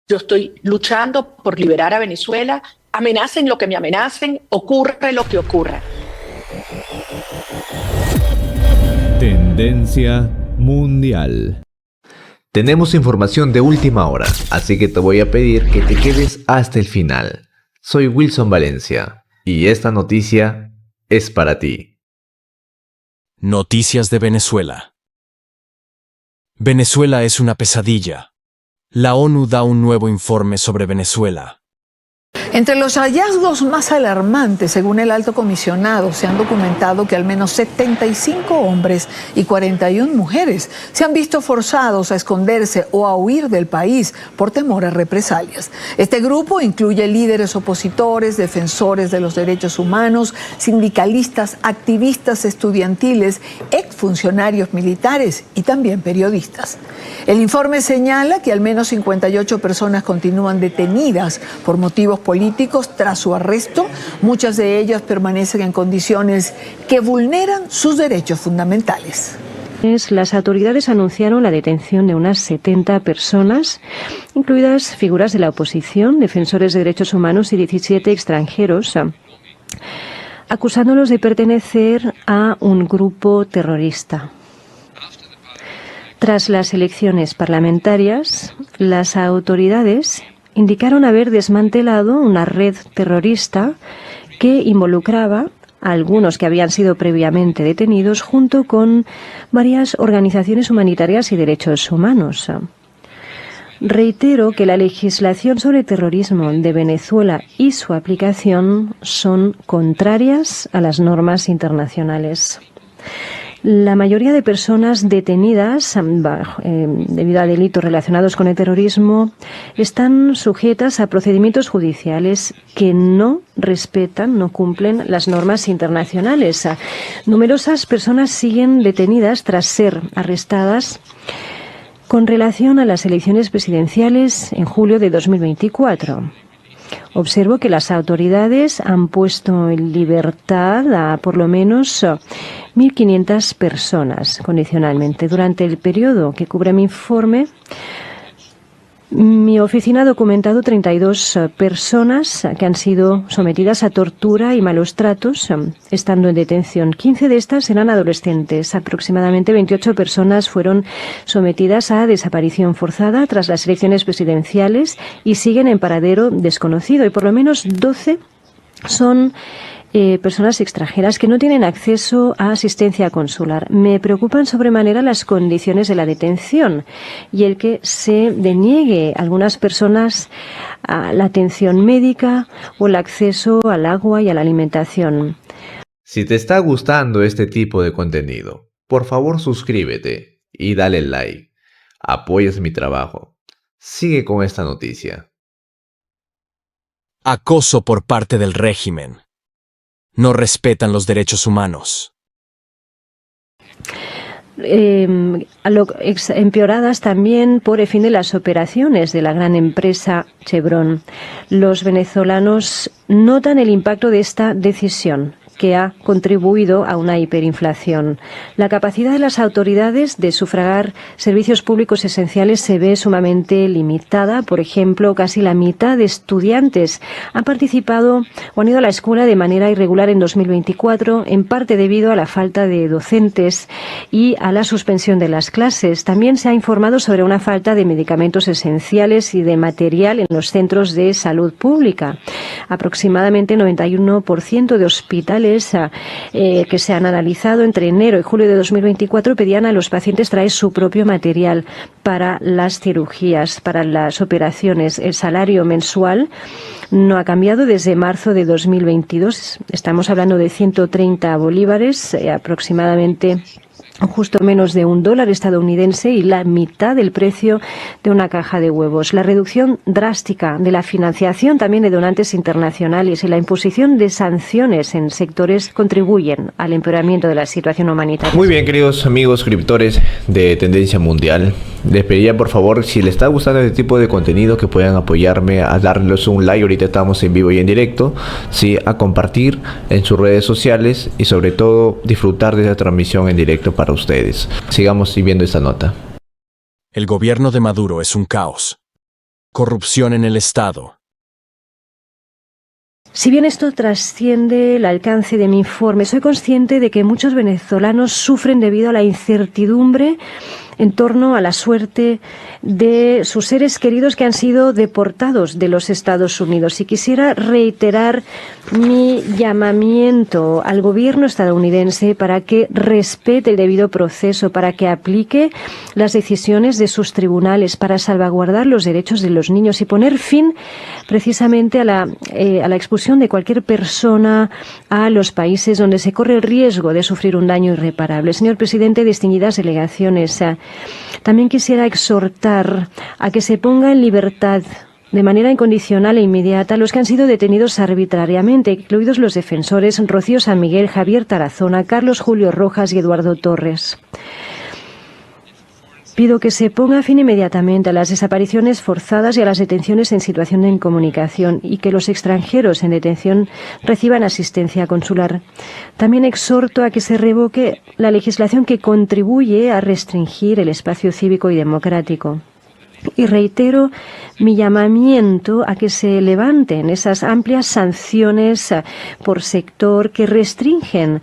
Yo estoy luchando por liberar a Venezuela, amenacen lo que me amenacen, ocurre lo que ocurra. Tendencia mundial. Tenemos información de última hora, así que te voy a pedir que te quedes hasta el final. Soy Wilson Valencia y esta noticia es para ti. Noticias de Venezuela. Venezuela es una pesadilla. La ONU da un nuevo informe sobre Venezuela. Entre los hallazgos más alarmantes, según el alto comisionado, se han documentado que al menos 75 hombres y 41 mujeres se han visto forzados a esconderse o a huir del país por temor a represalias. Este grupo incluye líderes opositores, defensores de los derechos humanos, sindicalistas, activistas estudiantiles, exfuncionarios militares y también periodistas. El informe señala que al menos 58 personas continúan detenidas por motivos políticos tras su arresto. Muchas de ellas permanecen en condiciones que vulneran sus derechos fundamentales. Las autoridades anunciaron la detención de unas 70 personas, incluidas figuras de la oposición, defensores de derechos humanos y 17 extranjeros, acusándolos de pertenecer a un grupo terrorista. Tras las elecciones parlamentarias, las autoridades indicaron haber desmantelado una red terrorista que involucraba a algunos que habían sido previamente detenidos junto con varias organizaciones humanitarias y derechos humanos. Reitero que la legislación sobre terrorismo de Venezuela y su aplicación son contrarias a las normas internacionales. La mayoría de personas detenidas debido a delitos relacionados con el terrorismo están sujetas a procedimientos judiciales que no respetan, no cumplen las normas internacionales. Numerosas personas siguen detenidas tras ser arrestadas con relación a las elecciones presidenciales en julio de 2024. Observo que las autoridades han puesto en libertad a por lo menos 1.500 personas condicionalmente. Durante el periodo que cubre mi informe, mi oficina ha documentado 32 personas que han sido sometidas a tortura y malos tratos estando en detención. 15 de estas eran adolescentes. Aproximadamente 28 personas fueron sometidas a desaparición forzada tras las elecciones presidenciales y siguen en paradero desconocido. Y por lo menos 12 son personas extranjeras que no tienen acceso a asistencia consular. Me preocupan sobremanera las condiciones de la detención y el que se deniegue a algunas personas a la atención médica o el acceso al agua y a la alimentación. Si te está gustando este tipo de contenido, por favor suscríbete y dale like. Apoyas mi trabajo. Sigue con esta noticia. Acoso por parte del régimen. No respetan los derechos humanos. Empeoradas también por el fin de las operaciones de la gran empresa Chevron. Los venezolanos notan el impacto de esta decisión, que ha contribuido a una hiperinflación. La capacidad de las autoridades de sufragar servicios públicos esenciales se ve sumamente limitada. Por ejemplo, casi la mitad de estudiantes han participado o han ido a la escuela de manera irregular en 2024, en parte debido a la falta de docentes y a la suspensión de las clases. También se ha informado sobre una falta de medicamentos esenciales y de material en los centros de salud pública. Aproximadamente 91% de hospitales que se han analizado entre enero y julio de 2024 pedían a los pacientes traer su propio material para las cirugías, para las operaciones. El salario mensual no ha cambiado desde marzo de 2022. Estamos hablando de 130 bolívares, aproximadamente justo menos de $1 estadounidense y la mitad del precio de una caja de huevos. La reducción drástica de la financiación también de donantes internacionales y la imposición de sanciones en sectores contribuyen al empeoramiento de la situación humanitaria. Muy bien, queridos amigos suscriptores de Tendencia Mundial, les pediría por favor, si les está gustando este tipo de contenido, que puedan apoyarme a darles un like. Ahorita estamos en vivo y en directo, sí, a compartir en sus redes sociales y sobre todo disfrutar de esta transmisión en directo para ustedes. Sigamos viendo esta nota. El gobierno de Maduro es un caos. corrupción en el Estado. Si bien esto trasciende el alcance de mi informe, soy consciente de que muchos venezolanos sufren debido a la incertidumbre en torno a la suerte de sus seres queridos que han sido deportados de los Estados Unidos. Y quisiera reiterar mi llamamiento al gobierno estadounidense para que respete el debido proceso, para que aplique las decisiones de sus tribunales, para salvaguardar los derechos de los niños y poner fin precisamente a la expulsión de cualquier persona a los países donde se corre el riesgo de sufrir un daño irreparable. Señor presidente, distinguidas delegaciones, también quisiera exhortar a que se ponga en libertad de manera incondicional e inmediata a los que han sido detenidos arbitrariamente, incluidos los defensores Rocío San Miguel, Javier Tarazona, Carlos Julio Rojas y Eduardo Torres. Pido que se ponga fin inmediatamente a las desapariciones forzadas y a las detenciones en situación de incomunicación y que los extranjeros en detención reciban asistencia consular. También exhorto a que se revoque la legislación que contribuye a restringir el espacio cívico y democrático. Y reitero mi llamamiento a que se levanten esas amplias sanciones por sector que restringen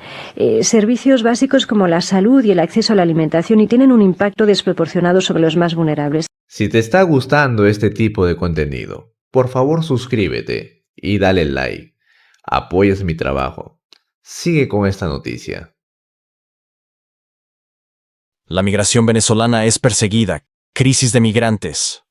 servicios básicos como la salud y el acceso a la alimentación y tienen un impacto desproporcionado sobre los más vulnerables. Si te está gustando este tipo de contenido, por favor suscríbete y dale like. Apoyas mi trabajo. Sigue con esta noticia. La migración venezolana es perseguida. Crisis de migrantes.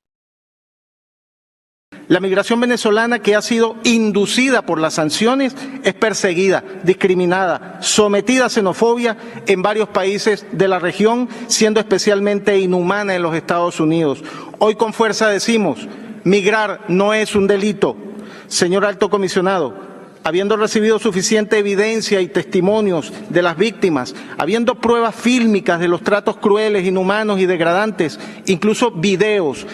La migración venezolana que ha sido inducida por las sanciones es perseguida, discriminada, sometida a xenofobia en varios países de la región, siendo especialmente inhumana en los Estados Unidos. Hoy con fuerza decimos, migrar no es un delito. Señor Alto Comisionado, habiendo recibido suficiente evidencia y testimonios de las víctimas, habiendo pruebas fílmicas de los tratos crueles, inhumanos y degradantes, incluso videos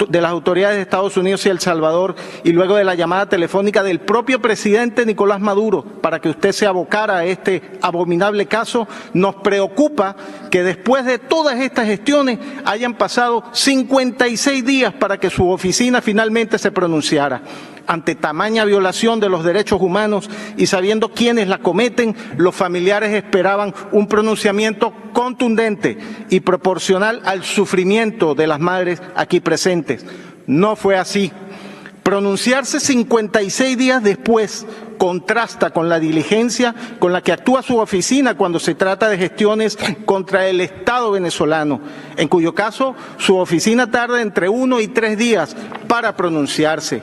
de las autoridades de Estados Unidos y El Salvador, y luego de la llamada telefónica del propio presidente Nicolás Maduro para que usted se abocara a este abominable caso, nos preocupa que después de todas estas gestiones hayan pasado 56 días para que su oficina finalmente se pronunciara. Ante tamaña violación de los derechos humanos y sabiendo quiénes la cometen, los familiares esperaban un pronunciamiento contundente y proporcional al sufrimiento de las madres aquí presentes. No fue así. Pronunciarse 56 días después contrasta con la diligencia con la que actúa su oficina cuando se trata de gestiones contra el Estado venezolano, en cuyo caso su oficina tarda entre 1 y 3 días para pronunciarse.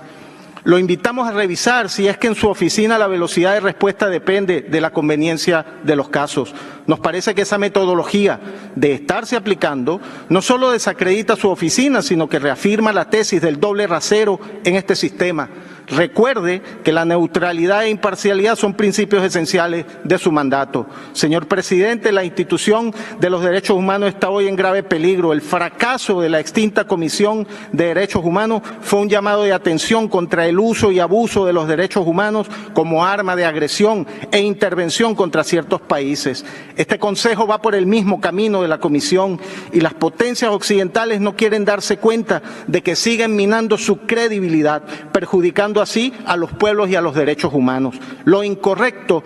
Lo invitamos a revisar si es que en su oficina la velocidad de respuesta depende de la conveniencia de los casos. Nos parece que esa metodología de estarse aplicando no solo desacredita su oficina, sino que reafirma la tesis del doble rasero en este sistema. Recuerde que la neutralidad e imparcialidad son principios esenciales de su mandato. Señor presidente, la institución de los derechos humanos está hoy en grave peligro. El fracaso de la extinta Comisión de Derechos Humanos fue un llamado de atención contra el uso y abuso de los derechos humanos como arma de agresión e intervención contra ciertos países. Este Consejo va por el mismo camino de la Comisión y las potencias occidentales no quieren darse cuenta de que siguen minando su credibilidad, perjudicando así a los pueblos y a los derechos humanos. Lo incorrecto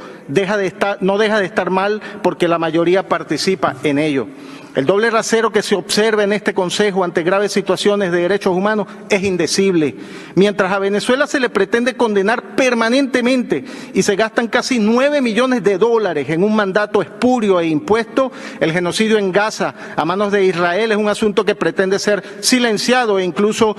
no deja de estar mal porque la mayoría participa en ello. El doble rasero que se observa en este Consejo ante graves situaciones de derechos humanos es indecible. Mientras a Venezuela se le pretende condenar permanentemente y se gastan casi 9 millones de dólares en un mandato espurio e impuesto, el genocidio en Gaza a manos de Israel es un asunto que pretende ser silenciado e incluso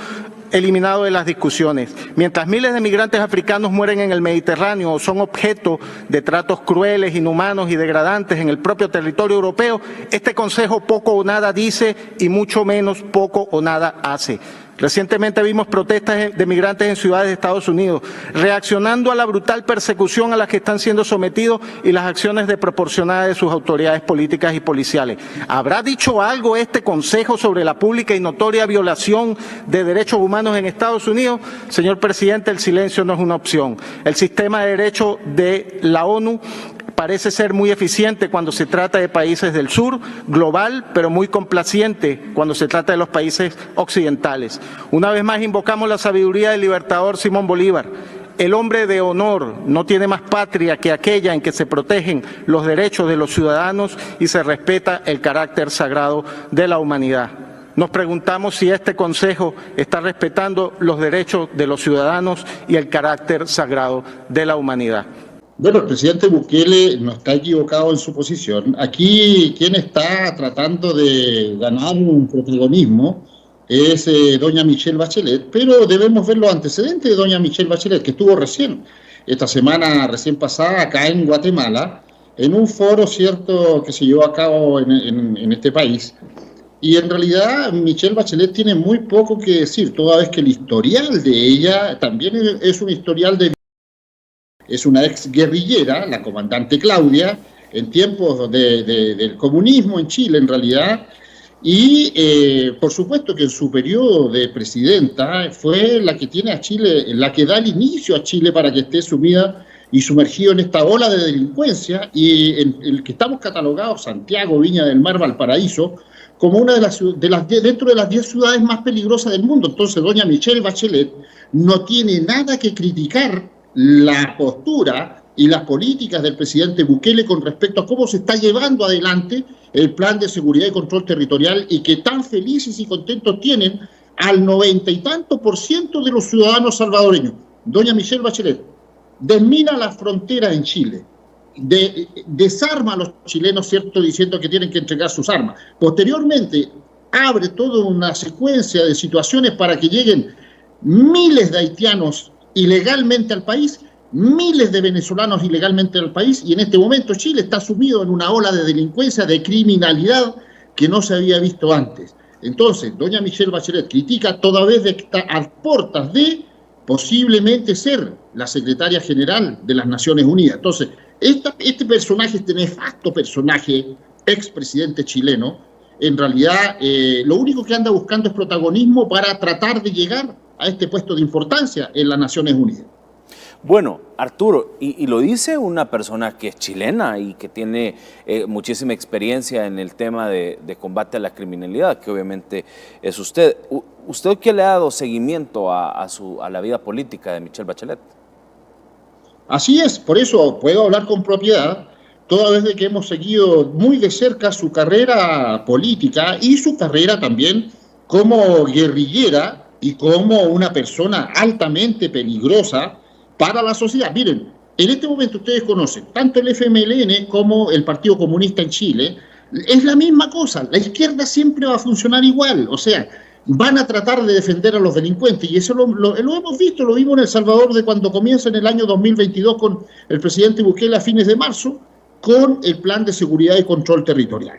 eliminado de las discusiones. Mientras miles de migrantes africanos mueren en el Mediterráneo o son objeto de tratos crueles, inhumanos y degradantes en el propio territorio europeo, este Consejo poco o nada dice y mucho menos poco o nada hace. Recientemente vimos protestas de migrantes en ciudades de Estados Unidos, reaccionando a la brutal persecución a la que están siendo sometidos y las acciones desproporcionadas de sus autoridades políticas y policiales. ¿Habrá dicho algo este Consejo sobre la pública y notoria violación de derechos humanos en Estados Unidos? Señor presidente, el silencio no es una opción. El sistema de derecho de la ONU Parece ser muy eficiente cuando se trata de países del sur, global, pero muy complaciente cuando se trata de los países occidentales. Una vez más invocamos la sabiduría del libertador Simón Bolívar. El hombre de honor no tiene más patria que aquella en que se protegen los derechos de los ciudadanos y se respeta el carácter sagrado de la humanidad. Nos preguntamos si este Consejo está respetando los derechos de los ciudadanos y el carácter sagrado de la humanidad. Bueno, el presidente Bukele no está equivocado en su posición. Aquí quien está tratando de ganar un protagonismo es doña Michelle Bachelet, pero debemos ver los antecedentes de doña Michelle Bachelet, que estuvo esta semana recién pasada acá en Guatemala, en un foro, cierto, que se llevó a cabo en este país. Y en realidad Michelle Bachelet tiene muy poco que decir, toda vez que el historial de ella también es un historial de... Es una ex guerrillera, la comandante Claudia, en tiempos del comunismo en Chile en realidad, y por supuesto que en su periodo de presidenta fue la que tiene a Chile, la que da el inicio a Chile para que esté sumida y sumergido en esta ola de delincuencia, y en el que estamos catalogados, Santiago, Viña del Mar, Valparaíso, como una dentro de las 10 ciudades más peligrosas del mundo. Entonces, doña Michelle Bachelet no tiene nada que criticar la postura y las políticas del presidente Bukele con respecto a cómo se está llevando adelante el plan de seguridad y control territorial, y que tan felices y contentos tienen al 90 y tanto % de los ciudadanos salvadoreños. Doña Michelle Bachelet desmina la frontera en Chile, desarma a los chilenos, ¿cierto?, diciendo que tienen que entregar sus armas. Posteriormente, abre toda una secuencia de situaciones para que lleguen miles de haitianos ilegalmente al país, miles de venezolanos ilegalmente al país, y en este momento Chile está sumido en una ola de delincuencia, de criminalidad que no se había visto antes. Entonces, doña Michelle Bachelet critica toda vez de que está a puertas de posiblemente ser la secretaria general de las Naciones Unidas. Entonces, este personaje, este nefasto personaje, expresidente chileno, en realidad lo único que anda buscando es protagonismo para tratar de llegar a este puesto de importancia en las Naciones Unidas. Bueno, Arturo, y lo dice una persona que es chilena y que tiene muchísima experiencia en el tema de combate a la criminalidad, que obviamente es usted. ¿Usted qué le ha dado seguimiento a la vida política de Michelle Bachelet? Así es, por eso puedo hablar con propiedad, toda vez de que hemos seguido muy de cerca su carrera política y su carrera también como guerrillera y como una persona altamente peligrosa para la sociedad. Miren, en este momento ustedes conocen tanto el FMLN como el Partido Comunista en Chile. Es la misma cosa, la izquierda siempre va a funcionar igual, o sea, van a tratar de defender a los delincuentes, y eso lo hemos visto, lo vimos en El Salvador de cuando comienza en el año 2022 con el presidente Bukele a fines de marzo, con el plan de seguridad y control territorial.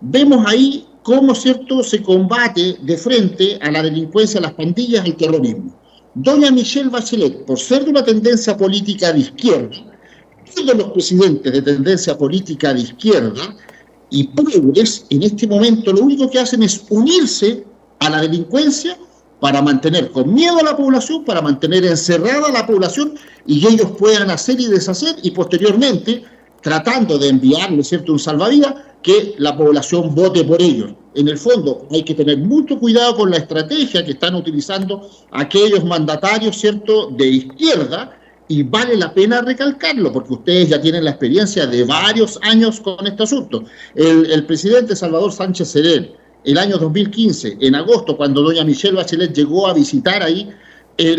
Vemos ahí cómo, ¿cierto?, se combate de frente a la delincuencia, a las pandillas, al terrorismo. Doña Michelle Bachelet, por ser de una tendencia política de izquierda, todos los presidentes de tendencia política de izquierda y progres en este momento lo único que hacen es unirse a la delincuencia para mantener con miedo a la población, para mantener encerrada a la población y que ellos puedan hacer y deshacer, y posteriormente tratando de enviarle, ¿cierto?, un salvavidas, que la población vote por ellos. En el fondo hay que tener mucho cuidado con la estrategia que están utilizando aquellos mandatarios, ¿cierto?, de izquierda, y vale la pena recalcarlo porque ustedes ya tienen la experiencia de varios años con este asunto. El presidente Salvador Sánchez Serén, el año 2015, en agosto, cuando doña Michelle Bachelet llegó a visitar ahí,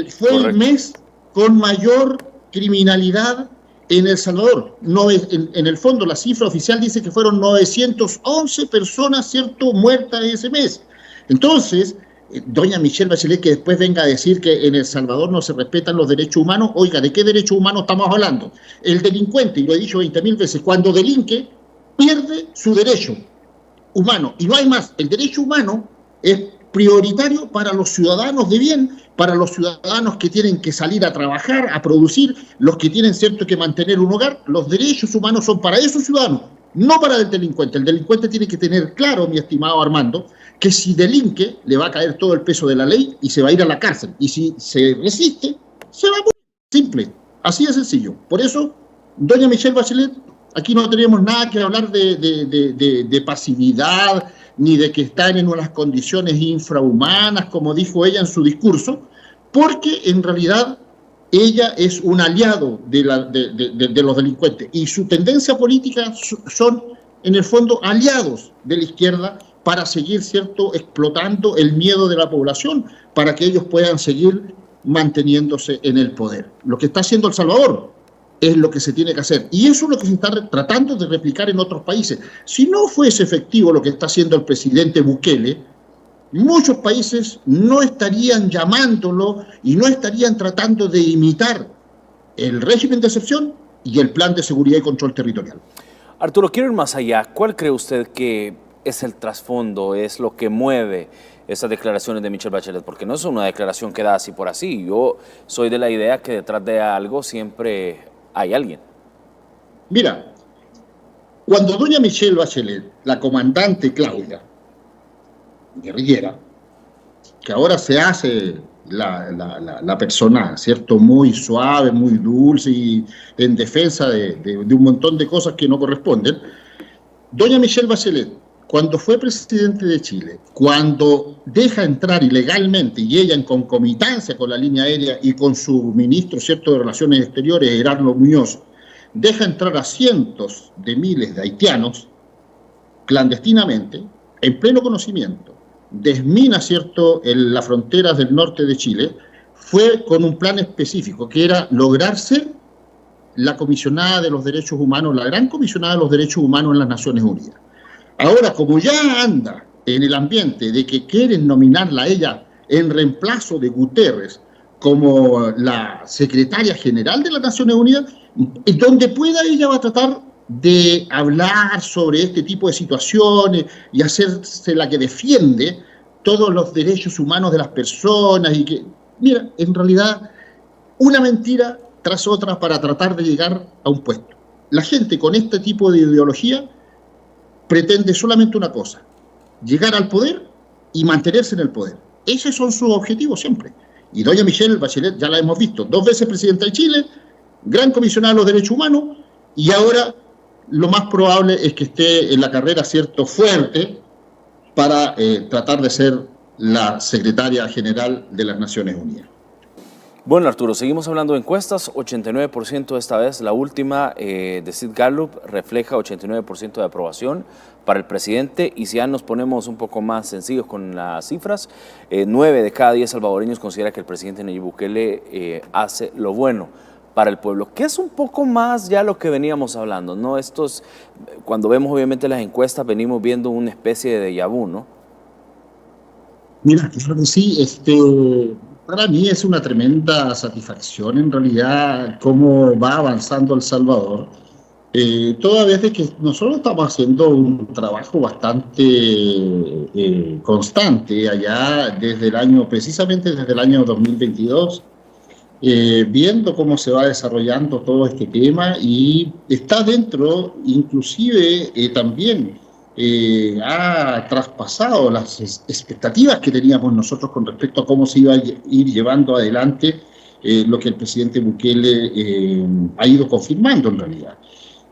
fue Correcto. El mes con mayor criminalidad en El Salvador. En el fondo, la cifra oficial dice que fueron 911 personas, ¿cierto?, muertas ese mes. Entonces, doña Michelle Bachelet, que después venga a decir que en El Salvador no se respetan los derechos humanos, oiga, ¿de qué derechos humanos estamos hablando? El delincuente, y lo he dicho 20.000 veces, cuando delinque, pierde su derecho humano. Y no hay más. El derecho humano es prioritario para los ciudadanos de bien, para los ciudadanos que tienen que salir a trabajar, a producir, los que tienen, cierto, que mantener un hogar. Los derechos humanos son para esos ciudadanos, no para el delincuente. El delincuente tiene que tener claro, mi estimado Armando, que si delinque, le va a caer todo el peso de la ley y se va a ir a la cárcel. Y si se resiste, se va a morir. Simple. Así de sencillo. Por eso, doña Michelle Bachelet Aquí no tenemos nada que hablar de pasividad, ni de que están en unas condiciones infrahumanas, como dijo ella en su discurso, porque en realidad ella es un aliado de los delincuentes y su tendencia política son, en el fondo, aliados de la izquierda para seguir, ¿cierto?, explotando el miedo de la población, para que ellos puedan seguir manteniéndose en el poder. Lo que está haciendo El Salvador es lo que se tiene que hacer. Y eso es lo que se está tratando de replicar en otros países. Si no fuese efectivo lo que está haciendo el presidente Bukele, muchos países no estarían llamándolo y no estarían tratando de imitar el régimen de excepción y el plan de seguridad y control territorial. Arturo, quiero ir más allá. ¿Cuál cree usted que es el trasfondo, es lo que mueve esas declaraciones de Michelle Bachelet? Porque no es una declaración que da así por así. Yo soy de la idea que detrás de algo siempre hay alguien. Mira, cuando doña Michelle Bachelet, la comandante Claudia, guerrillera, que ahora se hace la persona, ¿cierto?, muy suave, muy dulce y en defensa de un montón de cosas que no corresponden, doña Michelle Bachelet, cuando fue presidente de Chile, cuando deja entrar ilegalmente, y ella en concomitancia con la línea aérea y con su ministro, ¿cierto?, de Relaciones Exteriores, Gerardo Muñoz, deja entrar a cientos de miles de haitianos clandestinamente, en pleno conocimiento, desmina, ¿cierto?, en las fronteras del norte de Chile, fue con un plan específico, que era lograr ser la comisionada de los derechos humanos, la gran comisionada de los derechos humanos en las Naciones Unidas. Ahora, como ya anda en el ambiente de que quieren nominarla a ella en reemplazo de Guterres como la secretaria general de las Naciones Unidas, donde pueda ella va a tratar de hablar sobre este tipo de situaciones y hacerse la que defiende todos los derechos humanos de las personas y que, mira, en realidad una mentira tras otra para tratar de llegar a un puesto. La gente con este tipo de ideología pretende solamente una cosa, llegar al poder y mantenerse en el poder. Esos son sus objetivos siempre. Y doña Michelle Bachelet, ya la hemos visto, 2 veces presidenta de Chile, gran comisionada de los derechos humanos, y ahora lo más probable es que esté en la carrera, ¿cierto?, fuerte para tratar de ser la secretaria general de las Naciones Unidas. Bueno, Arturo, seguimos hablando de encuestas. 89% esta vez, la última de Sid Gallup, refleja 89% de aprobación para el presidente. Y si ya nos ponemos un poco más sencillos con las cifras, 9 de cada 10 salvadoreños considera que el presidente Nayib Bukele hace lo bueno para el pueblo, que es un poco más ya lo que veníamos hablando, ¿no? Estos, cuando vemos obviamente las encuestas, venimos viendo una especie de déjà vu, ¿no? Mira, claro que sí, para mí es una tremenda satisfacción en realidad cómo va avanzando El Salvador, toda vez de que nosotros estamos haciendo un trabajo bastante constante allá desde el año, precisamente desde el año 2022, viendo cómo se va desarrollando todo este tema y está dentro, inclusive también ha traspasado las expectativas que teníamos nosotros con respecto a cómo se iba a ir llevando adelante lo que el presidente Bukele ha ido confirmando en realidad.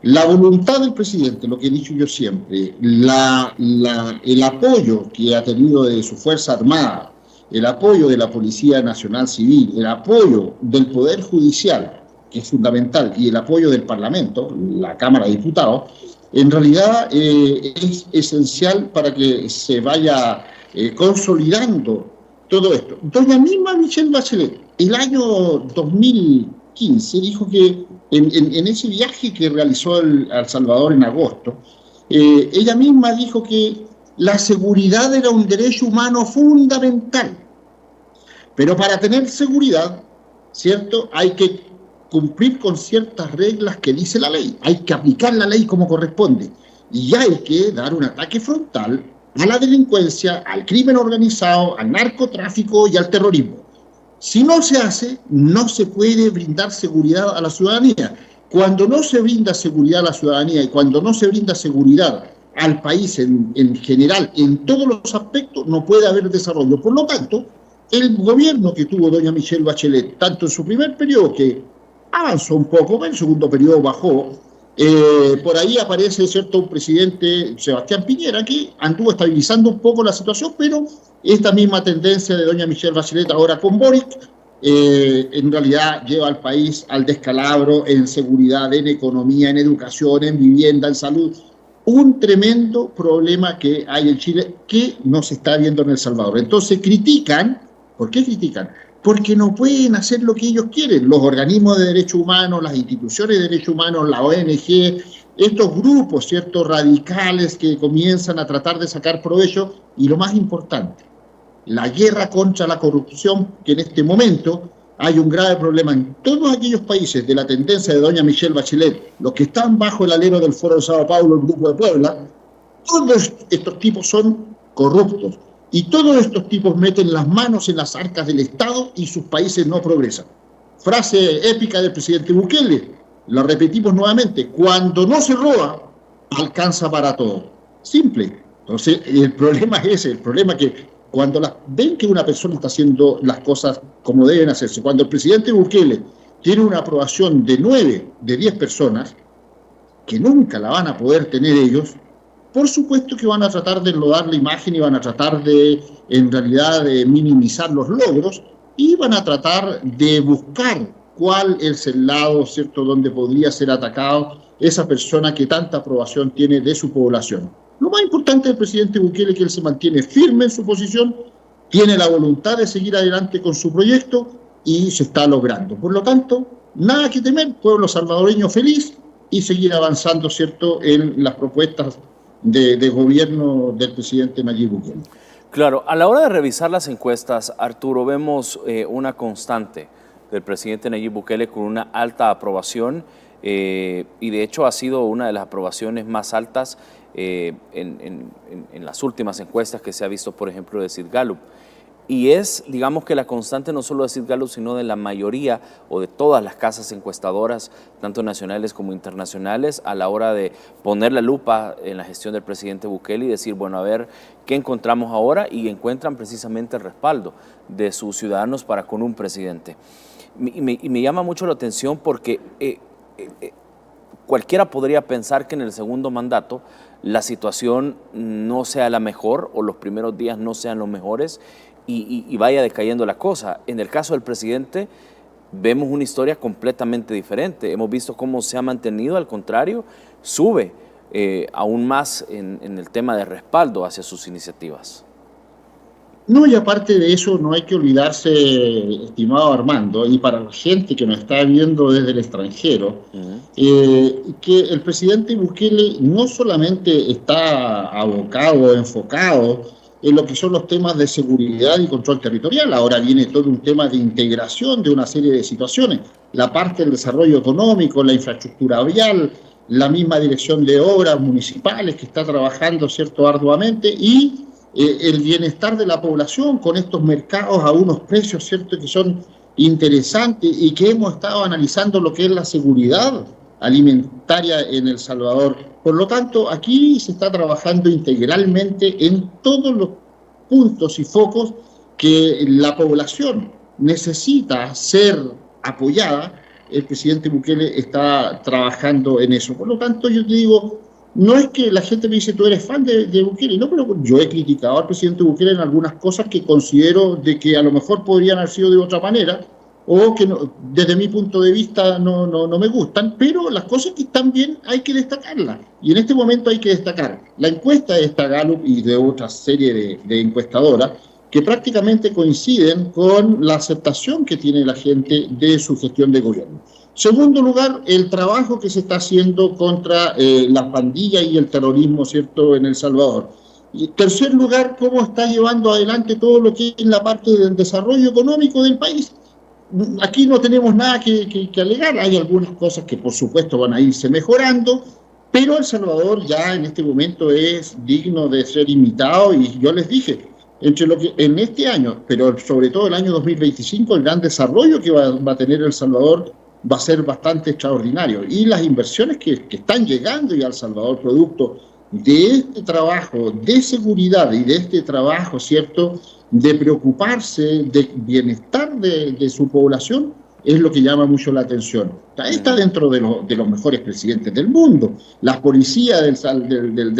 La voluntad del presidente, lo que he dicho yo siempre, el apoyo que ha tenido de su Fuerza Armada, el apoyo de la Policía Nacional Civil, el apoyo del Poder Judicial, que es fundamental, y el apoyo del Parlamento, la Cámara de Diputados, en realidad es esencial para que se vaya consolidando todo esto. Doña misma Michelle Bachelet, el año 2015, dijo que en ese viaje que realizó a El Salvador en agosto, ella misma dijo que la seguridad era un derecho humano fundamental. Pero para tener seguridad, ¿cierto?, hay que cumplir con ciertas reglas que dice la ley. Hay que aplicar la ley como corresponde. Y hay que dar un ataque frontal a la delincuencia, al crimen organizado, al narcotráfico y al terrorismo. Si no se hace, no se puede brindar seguridad a la ciudadanía. Cuando no se brinda seguridad a la ciudadanía y cuando no se brinda seguridad al país en general, en todos los aspectos, no puede haber desarrollo. Por lo tanto, el gobierno que tuvo doña Michelle Bachelet, tanto en su primer periodo, que avanzó un poco, en el segundo periodo bajó, Por ahí aparece, ¿cierto?, un presidente, Sebastián Piñera, que anduvo estabilizando un poco la situación, pero esta misma tendencia de doña Michelle Bachelet ahora con Boric, en realidad lleva al país al descalabro en seguridad, en economía, en educación, en vivienda, en salud. Un tremendo problema que hay en Chile que no se está viendo en El Salvador. Entonces critican. ¿Por qué critican? Porque no pueden hacer lo que ellos quieren. Los organismos de derechos humanos, las instituciones de derechos humanos, la ONG, estos grupos, ¿cierto?, radicales que comienzan a tratar de sacar provecho. Y lo más importante, la guerra contra la corrupción, que en este momento hay un grave problema en todos aquellos países de la tendencia de doña Michelle Bachelet, los que están bajo el alero del Foro de Sao Paulo, el Grupo de Puebla. Todos estos tipos son corruptos. Y todos estos tipos meten las manos en las arcas del Estado y sus países no progresan. Frase épica del presidente Bukele, la repetimos nuevamente: cuando no se roba, alcanza para todo. Simple. Entonces, el problema es ese, el problema es que cuando ven que una persona está haciendo las cosas como deben hacerse, cuando el presidente Bukele tiene una aprobación de 9 de 10 personas, que nunca la van a poder tener ellos, por supuesto que van a tratar de enlodar la imagen y van a tratar de, en realidad, de minimizar los logros y van a tratar de buscar cuál es el lado, ¿cierto?, donde podría ser atacado esa persona que tanta aprobación tiene de su población. Lo más importante del presidente Bukele es que él se mantiene firme en su posición, tiene la voluntad de seguir adelante con su proyecto y se está logrando. Por lo tanto, nada que temer, pueblo salvadoreño feliz y seguir avanzando, ¿cierto?, en las propuestas de gobierno del presidente Nayib Bukele. Claro, a la hora de revisar las encuestas, Arturo, vemos una constante del presidente Nayib Bukele con una alta aprobación y de hecho ha sido una de las aprobaciones más altas en las últimas encuestas que se ha visto, por ejemplo, de Sid Gallup. Y es, digamos que la constante no solo de Sid Gallup, sino de la mayoría o de todas las casas encuestadoras, tanto nacionales como internacionales, a la hora de poner la lupa en la gestión del presidente Bukele y decir, bueno, a ver, ¿qué encontramos ahora? Y encuentran precisamente el respaldo de sus ciudadanos para con un presidente. Y me llama mucho la atención porque cualquiera podría pensar que en el segundo mandato la situación no sea la mejor o los primeros días no sean los mejores y vaya decayendo la cosa. En el caso del presidente vemos una historia completamente diferente. Hemos visto cómo se ha mantenido, al contrario, sube aún más en el tema de respaldo hacia sus iniciativas. No, y aparte de eso, no hay que olvidarse, estimado Armando, y para la gente que nos está viendo desde el extranjero, que el presidente Bukele no solamente está abocado, enfocado en lo que son los temas de seguridad y control territorial, ahora viene todo un tema de integración de una serie de situaciones, la parte del desarrollo económico, la infraestructura vial, la misma dirección de obras municipales que está trabajando, ¿cierto?, arduamente, y el bienestar de la población con estos mercados a unos precios, ¿cierto?, que son interesantes y que hemos estado analizando lo que es la seguridad alimentaria en El Salvador. Por lo tanto, aquí se está trabajando integralmente en todos los puntos y focos que la población necesita ser apoyada. El presidente Bukele está trabajando en eso. Por lo tanto, yo te digo, no es que la gente me dice, tú eres fan de Bukele, no, pero yo he criticado al presidente Bukele en algunas cosas que considero de que a lo mejor podrían haber sido de otra manera, o que no, desde mi punto de vista no me gustan, pero las cosas que están bien hay que destacarlas. Y en este momento hay que destacar la encuesta de esta Gallup y de otra serie de encuestadoras que prácticamente coinciden con la aceptación que tiene la gente de su gestión de gobierno. Segundo lugar, el trabajo que se está haciendo contra las pandillas y el terrorismo, ¿cierto?, en El Salvador. Y tercer lugar, cómo está llevando adelante todo lo que es la parte del desarrollo económico del país. Aquí no tenemos nada que alegar, hay algunas cosas que por supuesto van a irse mejorando, pero El Salvador ya en este momento es digno de ser imitado y yo les dije, entre lo que en este año, pero sobre todo el año 2025, el gran desarrollo que va a tener El Salvador va a ser bastante extraordinario. Y las inversiones que están llegando ya a El Salvador, producto de este trabajo de seguridad y de este trabajo, ¿cierto?, de preocuparse del bienestar de su población, es lo que llama mucho la atención. Está dentro de los mejores presidentes del mundo. La policía del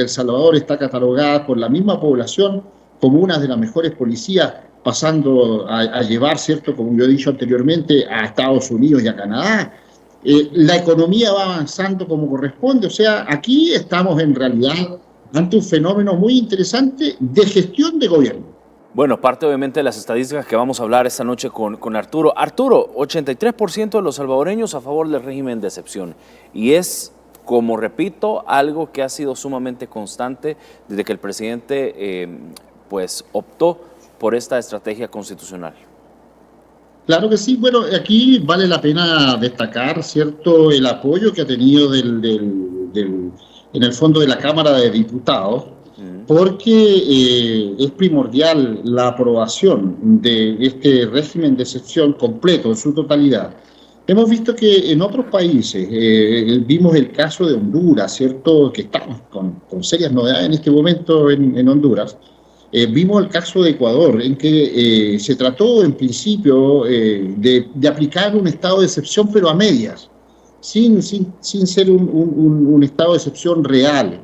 Salvador está catalogada por la misma población como una de las mejores policías, pasando a llevar, ¿cierto?, como yo he dicho anteriormente, a Estados Unidos y a Canadá. La economía va avanzando como corresponde. O sea, aquí estamos en realidad ante un fenómeno muy interesante de gestión de gobierno. Bueno, parte obviamente de las estadísticas que vamos a hablar esta noche con Arturo. Arturo, 83% de los salvadoreños a favor del régimen de excepción. Y es, como repito, algo que ha sido sumamente constante desde que el presidente pues optó por esta estrategia constitucional. Claro que sí. Bueno, aquí vale la pena destacar, ¿cierto?, el apoyo que ha tenido en el fondo de la Cámara de Diputados, porque es primordial la aprobación de este régimen de excepción completo en su totalidad. Hemos visto que en otros países, vimos el caso de Honduras, ¿cierto?, que estamos con serias novedades en este momento en Honduras. Vimos el caso de Ecuador, en que se trató en principio de aplicar un estado de excepción, pero a medias, sin ser un estado de excepción real.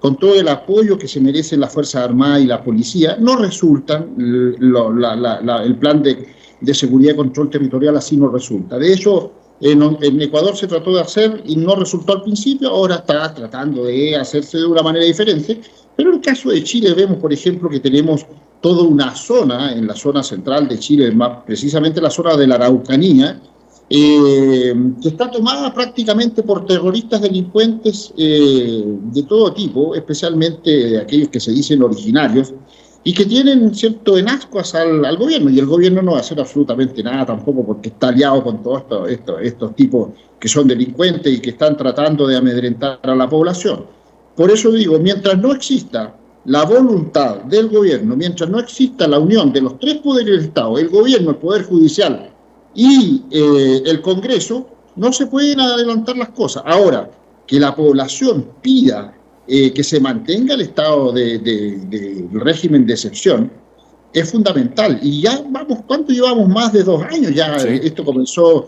Con todo el apoyo que se merecen las Fuerzas Armadas y la policía, no resultan, el plan de seguridad y control territorial así no resulta. De hecho, en Ecuador se trató de hacer y no resultó al principio, ahora está tratando de hacerse de una manera diferente, pero en el caso de Chile vemos, por ejemplo, que tenemos toda una zona, en la zona central de Chile, más precisamente la zona de la Araucanía, que está tomada prácticamente por terroristas delincuentes de todo tipo, especialmente de aquellos que se dicen originarios, y que tienen cierto en ascuas al gobierno, y el gobierno no va a hacer absolutamente nada tampoco porque está aliado con todos estos tipos que son delincuentes y que están tratando de amedrentar a la población. Por eso digo, mientras no exista la voluntad del gobierno, mientras no exista la unión de los tres poderes del Estado, el gobierno, el Poder Judicial y el Congreso, no se pueden adelantar las cosas. Ahora, que la población pida que se mantenga el estado de régimen de excepción es fundamental. Y ya vamos, ¿cuánto llevamos? Más de 2 años ya. Sí. Esto comenzó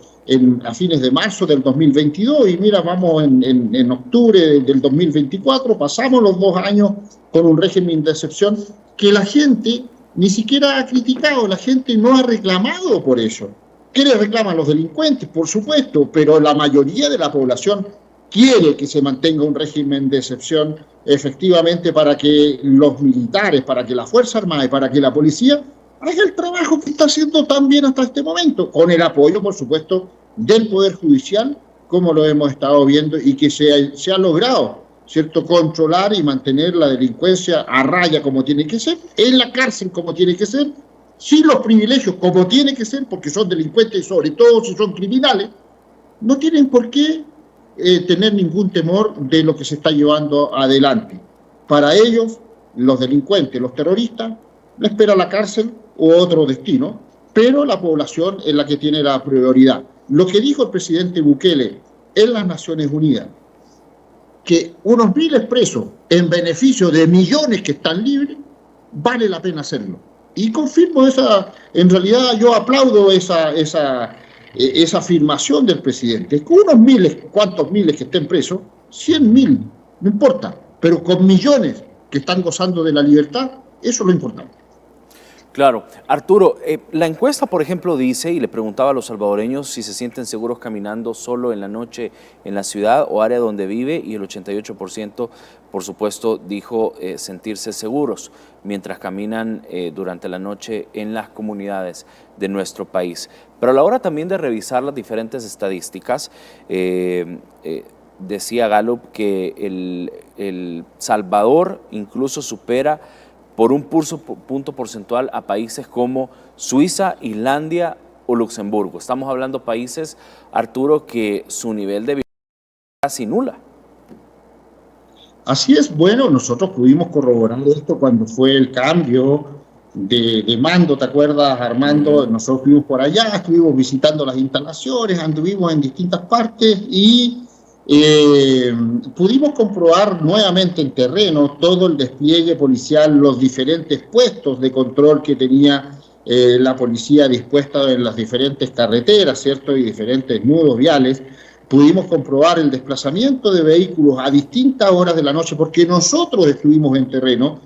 a fines de marzo del 2022 y mira, vamos en octubre del 2024, pasamos los 2 años con un régimen de excepción que la gente ni siquiera ha criticado, la gente no ha reclamado por eso. ¿Qué le reclaman los delincuentes? Por supuesto, pero la mayoría de la población quiere que se mantenga un régimen de excepción efectivamente para que los militares, para que la Fuerza Armada y para que la policía haga el trabajo que está haciendo tan bien hasta este momento, con el apoyo, por supuesto, del Poder Judicial, como lo hemos estado viendo, y que se ha logrado, ¿cierto?, controlar y mantener la delincuencia a raya como tiene que ser, en la cárcel como tiene que ser, sin los privilegios como tiene que ser, porque son delincuentes y sobre todo si son criminales, no tienen por qué tener ningún temor de lo que se está llevando adelante. Para ellos, los delincuentes, los terroristas, les espera la cárcel o otro destino, pero la población es la que tiene la prioridad. Lo que dijo el presidente Bukele en las Naciones Unidas, que unos miles presos en beneficio de millones que están libres, vale la pena hacerlo. Y confirmo en realidad yo aplaudo esa afirmación del presidente. Con unos miles, ¿cuántos miles que estén presos? 100.000, no importa, pero con millones que están gozando de la libertad, eso es lo importante. Claro. Arturo, la encuesta, por ejemplo, dice, y le preguntaba a los salvadoreños si se sienten seguros caminando solo en la noche en la ciudad o área donde vive, y el 88%, por supuesto, dijo sentirse seguros mientras caminan durante la noche en las comunidades de nuestro país. Pero a la hora también de revisar las diferentes estadísticas, decía Gallup que el Salvador incluso supera por un punto porcentual a países como Suiza, Islandia o Luxemburgo. Estamos hablando de países, Arturo, que su nivel de vida es casi nula. Así es. Bueno, nosotros pudimos corroborar esto cuando fue el cambio de mando, ¿te acuerdas, Armando? Nosotros estuvimos por allá, estuvimos visitando las instalaciones, anduvimos en distintas partes y pudimos comprobar nuevamente en terreno todo el despliegue policial, los diferentes puestos de control que tenía la policía dispuesta en las diferentes carreteras, ¿cierto? Y diferentes nudos viales. Pudimos comprobar el desplazamiento de vehículos a distintas horas de la noche, porque nosotros estuvimos en terreno,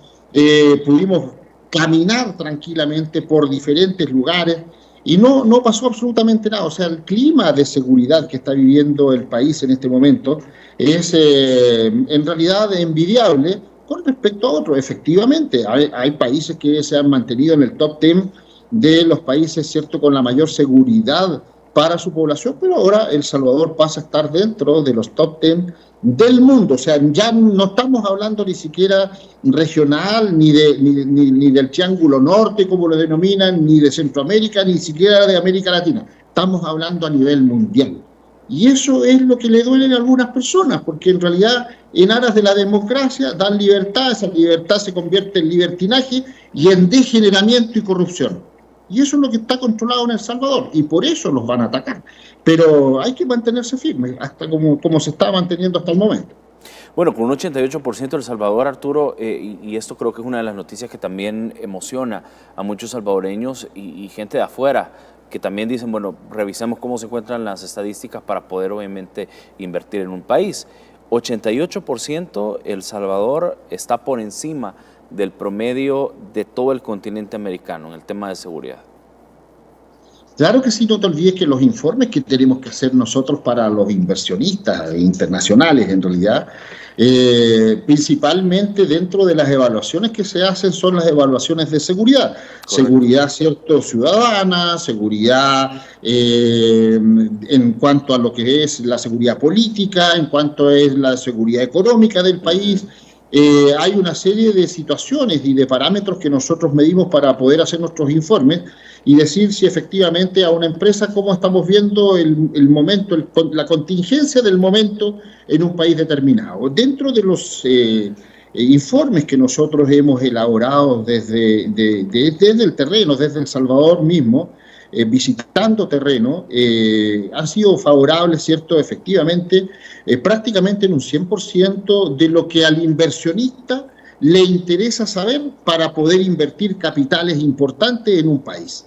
pudimos caminar tranquilamente por diferentes lugares y no pasó absolutamente nada. O sea, el clima de seguridad que está viviendo el país en este momento es en realidad envidiable con respecto a otros. Efectivamente, hay países que se han mantenido en el top 10 de los países, ¿cierto?, con la mayor seguridad para su población, pero ahora El Salvador pasa a estar dentro de los top 10 del mundo. O sea, ya no estamos hablando ni siquiera regional, ni del Triángulo Norte, como lo denominan, ni de Centroamérica, ni siquiera de América Latina. Estamos hablando a nivel mundial. Y eso es lo que le duele a algunas personas, porque en realidad, en aras de la democracia, dan libertad, esa libertad se convierte en libertinaje y en degeneramiento y corrupción. Y eso es lo que está controlado en El Salvador, y por eso los van a atacar. Pero hay que mantenerse firme, hasta como se está manteniendo hasta el momento. Bueno, con un 88% de El Salvador, Arturo, y esto creo que es una de las noticias que también emociona a muchos salvadoreños y gente de afuera, que también dicen, bueno, revisemos cómo se encuentran las estadísticas para poder obviamente invertir en un país. 88% El Salvador está por encima del promedio de todo el continente americano en el tema de seguridad. Claro que sí, no te olvides que los informes que tenemos que hacer nosotros para los inversionistas internacionales, en realidad, principalmente dentro de las evaluaciones que se hacen son las evaluaciones de seguridad. Correcto. Seguridad, ¿cierto?, ciudadana, seguridad en cuanto a lo que es la seguridad política, en cuanto es la seguridad económica del país. Hay una serie de situaciones y de parámetros que nosotros medimos para poder hacer nuestros informes y decir si efectivamente a una empresa, cómo estamos viendo el momento, la contingencia del momento en un país determinado. Dentro de los informes que nosotros hemos elaborado desde el terreno, desde El Salvador mismo, visitando terreno, han sido favorables, ¿cierto?, efectivamente, prácticamente en un 100% de lo que al inversionista le interesa saber para poder invertir capitales importantes en un país.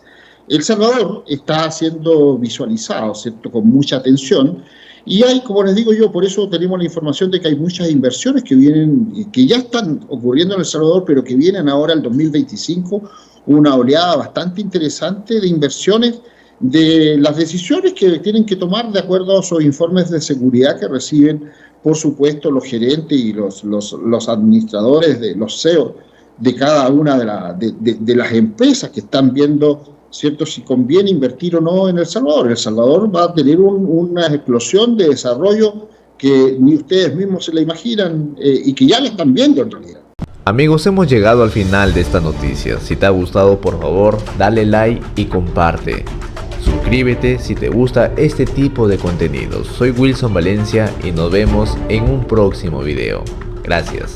El Salvador está siendo visualizado, ¿cierto?, con mucha atención, y hay, como les digo yo, por eso tenemos la información de que hay muchas inversiones que vienen, que ya están ocurriendo en El Salvador, pero que vienen ahora el 2025, una oleada bastante interesante de inversiones, de las decisiones que tienen que tomar de acuerdo a esos informes de seguridad que reciben, por supuesto, los gerentes y los administradores, los CEO de cada una de las empresas que están viendo, ¿cierto?, si conviene invertir o no en El Salvador. El Salvador va a tener una explosión de desarrollo que ni ustedes mismos se la imaginan y que ya la están viendo en realidad. Amigos, hemos llegado al final de esta noticia. Si te ha gustado, por favor, dale like y comparte. Suscríbete si te gusta este tipo de contenidos. Soy Wilson Valencia y nos vemos en un próximo video. Gracias.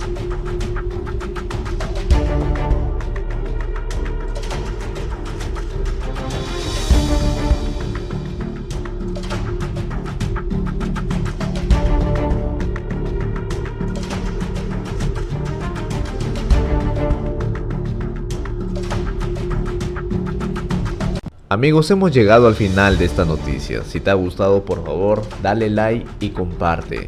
Amigos, hemos llegado al final de esta noticia. Si te ha gustado, por favor, dale like y comparte.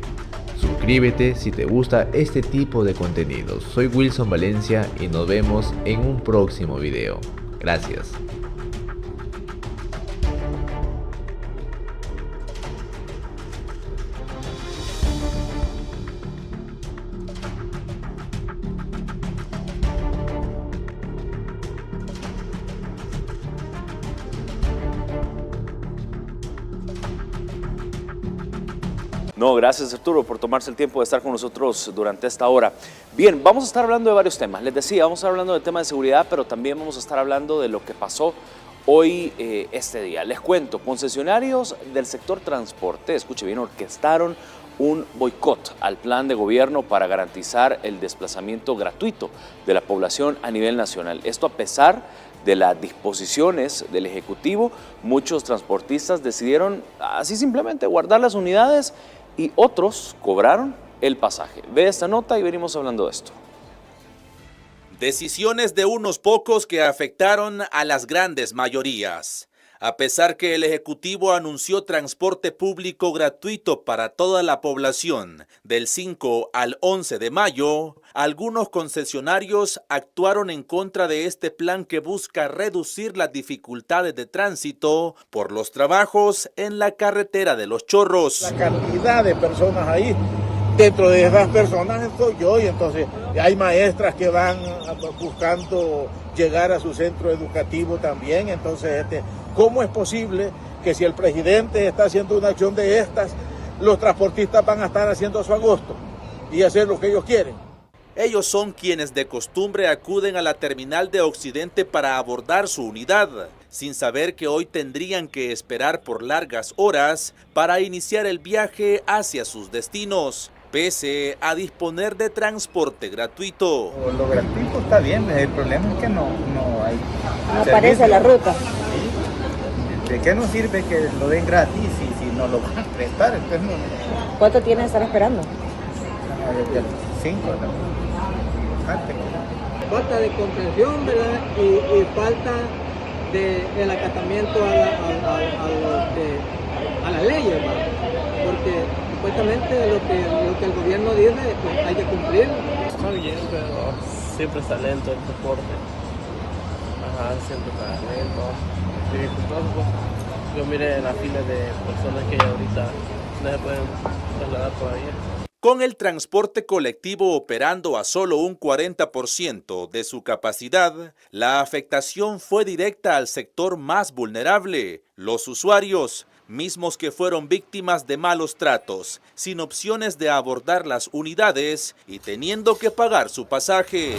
Suscríbete si te gusta este tipo de contenidos. Soy Wilson Valencia y nos vemos en un próximo video. Gracias. No, gracias Arturo por tomarse el tiempo de estar con nosotros durante esta hora. Bien, vamos a estar hablando de varios temas. Les decía, vamos a estar hablando del tema de seguridad, pero también vamos a estar hablando de lo que pasó hoy, este día. Les cuento, concesionarios del sector transporte, escuche bien, orquestaron un boicot al plan de gobierno para garantizar el desplazamiento gratuito de la población a nivel nacional. Esto a pesar de las disposiciones del Ejecutivo, muchos transportistas decidieron así simplemente guardar las unidades y otros cobraron el pasaje. Ve esta nota y venimos hablando de esto. Decisiones de unos pocos que afectaron a las grandes mayorías. A pesar que el Ejecutivo anunció transporte público gratuito para toda la población del 5 al 11 de mayo, algunos concesionarios actuaron en contra de este plan que busca reducir las dificultades de tránsito por los trabajos en la carretera de Los Chorros. La cantidad de personas ahí, dentro de esas personas estoy yo, y entonces hay maestras que van buscando llegar a su centro educativo también. Entonces, ¿cómo es posible que si el presidente está haciendo una acción de estas, los transportistas van a estar haciendo su agosto y hacer lo que ellos quieren? Ellos son quienes de costumbre acuden a la terminal de Occidente para abordar su unidad, sin saber que hoy tendrían que esperar por largas horas para iniciar el viaje hacia sus destinos, pese a disponer de transporte gratuito. Lo gratuito está bien, el problema es que no hay... No aparece la ruta. ¿Sí? ¿De qué nos sirve que lo den gratis si no lo van a prestar? Entonces no... ¿Cuánto tienen que estar esperando? Desde los 5 Falta de comprensión, ¿verdad? Y falta del acatamiento a las leyes, ¿verdad? Porque supuestamente lo que el gobierno dice, pues hay que cumplir. Está bien, pero siempre está lento el transporte. Ajá, siempre está lento. Dificultoso, pues. Yo miré la fila de personas que ahorita no se pueden trasladar todavía. Con el transporte colectivo operando a solo un 40% de su capacidad, la afectación fue directa al sector más vulnerable, los usuarios, mismos que fueron víctimas de malos tratos, sin opciones de abordar las unidades y teniendo que pagar su pasaje.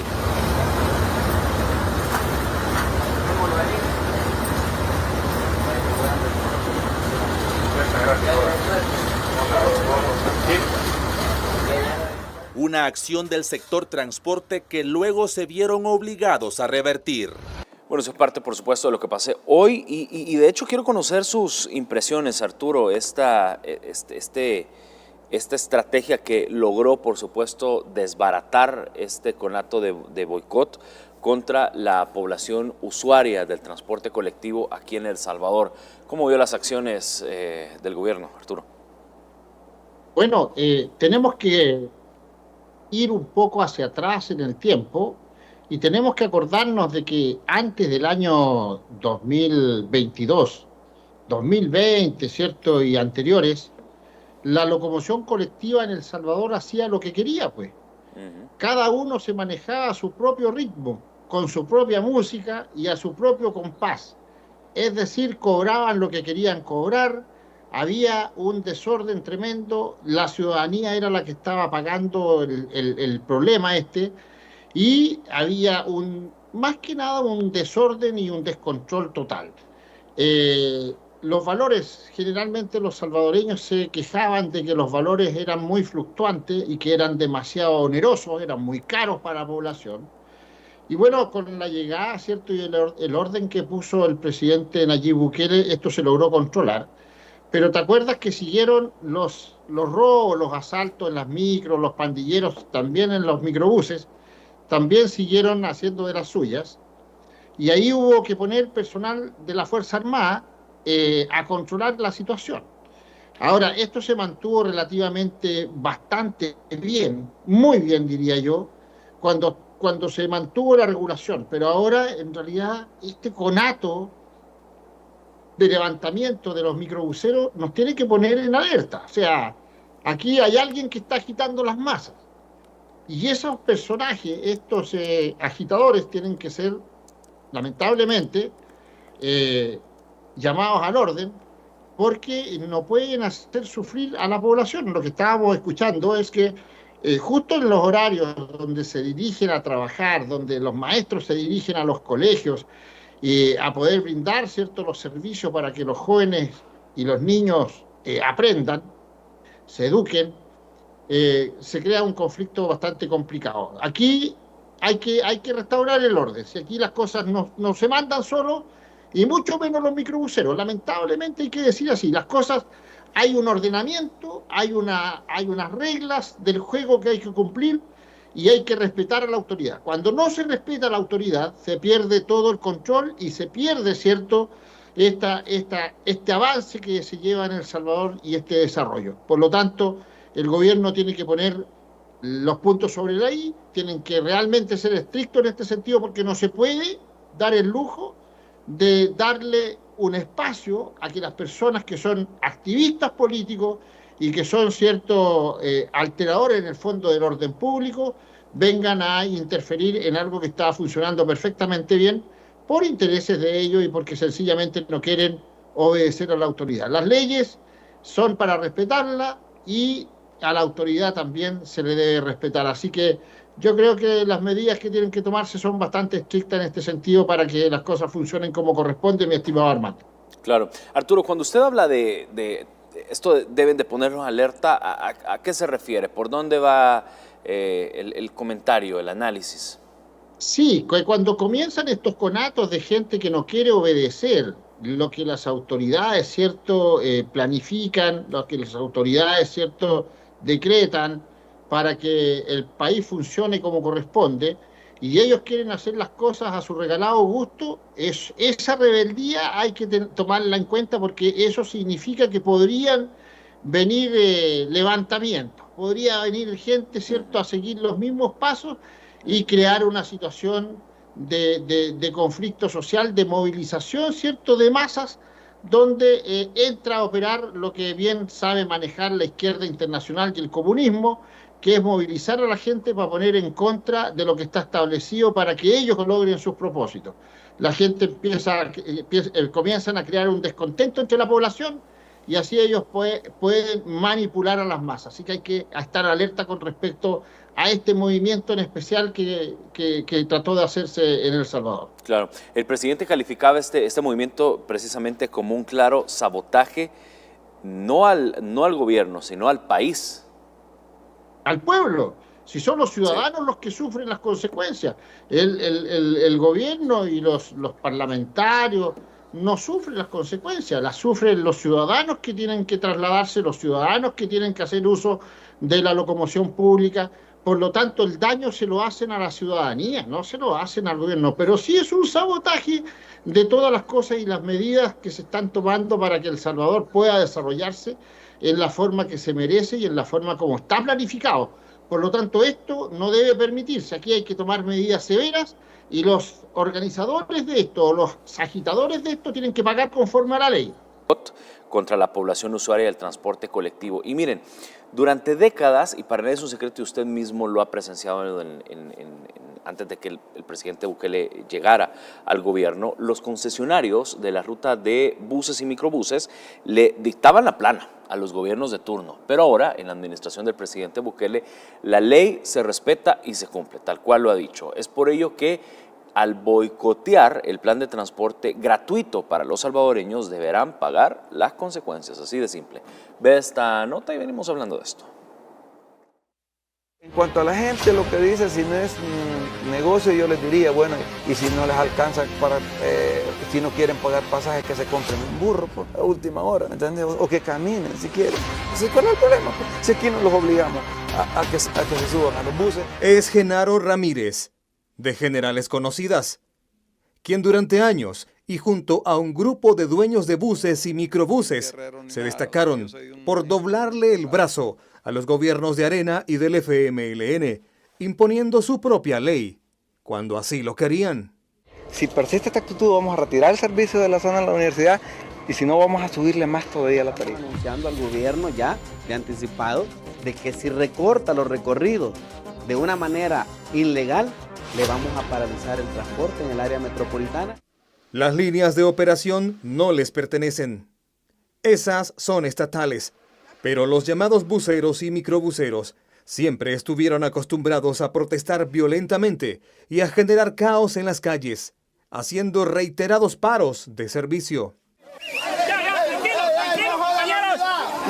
Una acción del sector transporte que luego se vieron obligados a revertir. Bueno, eso es parte, por supuesto, de lo que pasé hoy y de hecho quiero conocer sus impresiones, Arturo, esta estrategia que logró, por supuesto, desbaratar este conato de boicot contra la población usuaria del transporte colectivo aquí en El Salvador. ¿Cómo vio las acciones del gobierno, Arturo? Bueno, tenemos que ir un poco hacia atrás en el tiempo y tenemos que acordarnos de que antes del año 2022, 2020, ¿cierto? Y anteriores, la locomoción colectiva en El Salvador hacía lo que quería, pues. Cada uno se manejaba a su propio ritmo, con su propia música y a su propio compás. Es decir, cobraban lo que querían cobrar. Había un desorden tremendo, la ciudadanía era la que estaba pagando el problema y había más que nada un desorden y un descontrol total. Los valores, generalmente los salvadoreños se quejaban de que los valores eran muy fluctuantes y que eran demasiado onerosos, eran muy caros para la población. Y bueno, con la llegada, ¿cierto? Y el orden que puso el presidente Nayib Bukele, esto se logró controlar. Pero ¿te acuerdas que siguieron los robos, los asaltos en las micros, los pandilleros también en los microbuses? También siguieron haciendo de las suyas. Y ahí hubo que poner personal de la Fuerza Armada a controlar la situación. Ahora, esto se mantuvo relativamente bastante bien, muy bien diría yo, cuando se mantuvo la regulación. Pero ahora, en realidad, este conato de levantamiento de los microbuseros nos tiene que poner en alerta. O sea, aquí hay alguien que está agitando las masas. Y esos personajes, estos agitadores, tienen que ser, lamentablemente, llamados al orden, porque no pueden hacer sufrir a la población. Lo que estábamos escuchando es que justo en los horarios donde se dirigen a trabajar, donde los maestros se dirigen a los colegios, a poder brindar, ¿cierto?, los servicios para que los jóvenes y los niños aprendan, se eduquen, se crea un conflicto bastante complicado. Aquí hay que restaurar el orden. Si aquí las cosas no se mandan solo, y mucho menos los microbuseros. Lamentablemente hay que decir así, las cosas, hay un ordenamiento, hay unas reglas del juego que hay que cumplir, y hay que respetar a la autoridad. Cuando no se respeta a la autoridad, se pierde todo el control y se pierde, ¿cierto?, este avance que se lleva en El Salvador y este desarrollo. Por lo tanto, el gobierno tiene que poner los puntos sobre la I, tienen que realmente ser estrictos en este sentido, porque no se puede dar el lujo de darle un espacio a que las personas que son activistas políticos y que son ciertos alteradores en el fondo del orden público vengan a interferir en algo que está funcionando perfectamente bien por intereses de ellos y porque sencillamente no quieren obedecer a la autoridad. Las leyes son para respetarla y a la autoridad también se le debe respetar. Así que yo creo que las medidas que tienen que tomarse son bastante estrictas en este sentido para que las cosas funcionen como corresponde, mi estimado Armando. Claro. Arturo, cuando usted habla de esto deben de ponernos alerta, ¿a qué se refiere? ¿Por dónde va el comentario, el análisis? Sí, cuando comienzan estos conatos de gente que no quiere obedecer lo que las autoridades, ¿cierto?, planifican, lo que las autoridades, ¿cierto?, decretan para que el país funcione como corresponde, y ellos quieren hacer las cosas a su regalado gusto, esa rebeldía hay que tomarla en cuenta, porque eso significa que podrían venir levantamientos, podría venir gente, ¿cierto?, a seguir los mismos pasos y crear una situación de conflicto social, de movilización, ¿cierto?, de masas, donde entra a operar lo que bien sabe manejar la izquierda internacional y el comunismo, que es movilizar a la gente para poner en contra de lo que está establecido para que ellos logren sus propósitos. La gente comienzan a crear un descontento entre la población y así ellos pueden manipular a las masas. Así que hay que estar alerta con respecto a este movimiento en especial que trató de hacerse en El Salvador. Claro. El presidente calificaba este movimiento precisamente como un claro sabotaje, no al gobierno, sino al país. Al pueblo, si son los ciudadanos los que sufren las consecuencias. El gobierno y los parlamentarios no sufren las consecuencias, las sufren los ciudadanos que tienen que trasladarse, los ciudadanos que tienen que hacer uso de la locomoción pública. Por lo tanto, el daño se lo hacen a la ciudadanía, no se lo hacen al gobierno. Pero sí es un sabotaje de todas las cosas y las medidas que se están tomando para que El Salvador pueda desarrollarse en la forma que se merece y en la forma como está planificado. Por lo tanto, esto no debe permitirse. Aquí hay que tomar medidas severas y los organizadores de esto, los agitadores de esto, tienen que pagar conforme a la ley. Contra la población usuaria del transporte colectivo. Y miren, durante décadas, y para nadie es un secreto y usted mismo lo ha presenciado antes de que el presidente Bukele llegara al gobierno, los concesionarios de la ruta de buses y microbuses le dictaban la plana a los gobiernos de turno. Pero ahora, en la administración del presidente Bukele, la ley se respeta y se cumple, tal cual lo ha dicho. Es por ello que al boicotear el plan de transporte gratuito para los salvadoreños, deberán pagar las consecuencias, así de simple. Ve esta nota y venimos hablando de esto. En cuanto a la gente, lo que dice, si no es negocio, yo les diría, bueno, y si no les alcanza si no quieren pagar pasajes, que se compren un burro por la última hora, ¿me entiendes? O que caminen si quieren. Entonces, ¿cuál es el problema? Si aquí no los obligamos a que se suban a los buses. Es Genaro Ramírez, de Generales Conocidas, quien durante años y junto a un grupo de dueños de buses y microbuses se destacaron por doblarle el brazo a los gobiernos de Arena y del FMLN, imponiendo su propia ley, cuando así lo querían. Si persiste esta actitud, vamos a retirar el servicio de la zona de la universidad y si no, vamos a subirle más todavía la tarifa. Anunciando al gobierno ya de anticipado de que si recorta los recorridos de una manera ilegal, le vamos a paralizar el transporte en el área metropolitana. Las líneas de operación no les pertenecen. Esas son estatales, pero los llamados buceros y microbuseros siempre estuvieron acostumbrados a protestar violentamente y a generar caos en las calles, haciendo reiterados paros de servicio. Tranquilo, compañeros.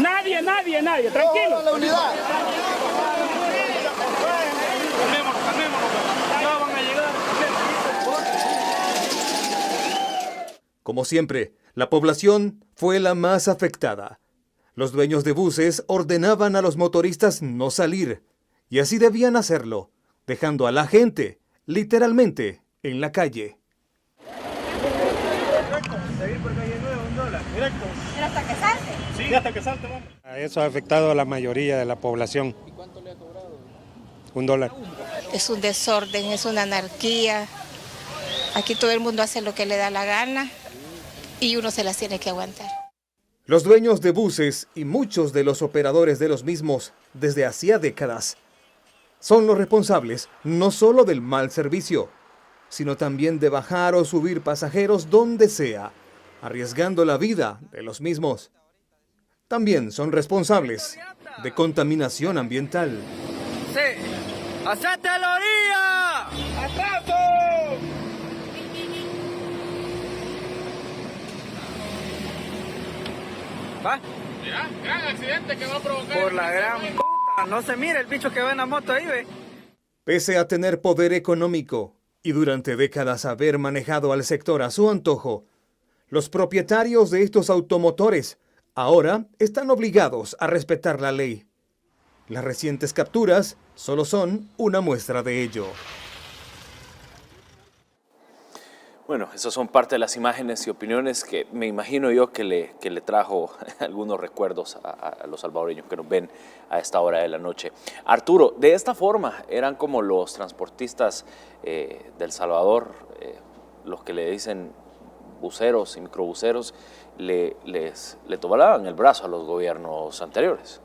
Nadie, tranquilo. Como siempre, la población fue la más afectada. Los dueños de buses ordenaban a los motoristas no salir, y así debían hacerlo, dejando a la gente, literalmente, en la calle. ¿Hasta que salte? Sí, hasta que salte, vamos. Eso ha afectado a la mayoría de la población. ¿Y cuánto le ha cobrado? $1. Es un desorden, es una anarquía. Aquí todo el mundo hace lo que le da la gana y uno se las tiene que aguantar. Los dueños de buses y muchos de los operadores de los mismos desde hacía décadas son los responsables no solo del mal servicio, sino también de bajar o subir pasajeros donde sea, arriesgando la vida de los mismos. También son responsables de contaminación ambiental. ¡Sí! ¡Hacete a la orilla! ¡Atraso! ¿Va? Mira, gran accidente que va a provocar. Por la gran puta, no se mira el bicho que va en la moto ahí, ve. Pese a tener poder económico y durante décadas haber manejado al sector a su antojo, los propietarios de estos automotores ahora están obligados a respetar la ley. Las recientes capturas solo son una muestra de ello. Bueno, esas son parte de las imágenes y opiniones que me imagino yo que le trajo algunos recuerdos a los salvadoreños que nos ven a esta hora de la noche. Arturo, de esta forma eran como los transportistas del Salvador, los que le dicen buceros y microbuceros, le tomaban el brazo a los gobiernos anteriores.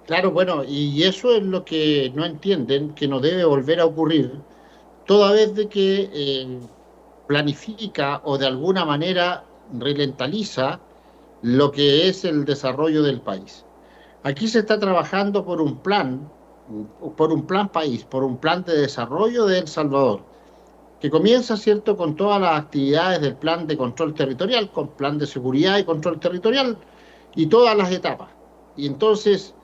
Claro, bueno, y eso es lo que no entienden, que no debe volver a ocurrir, toda vez de que planifica o de alguna manera ralentiza lo que es el desarrollo del país. Aquí se está trabajando por un plan país, por un plan de desarrollo de El Salvador, que comienza, ¿cierto?, con todas las actividades del plan de control territorial, con plan de seguridad y control territorial, y todas las etapas. Y entonces,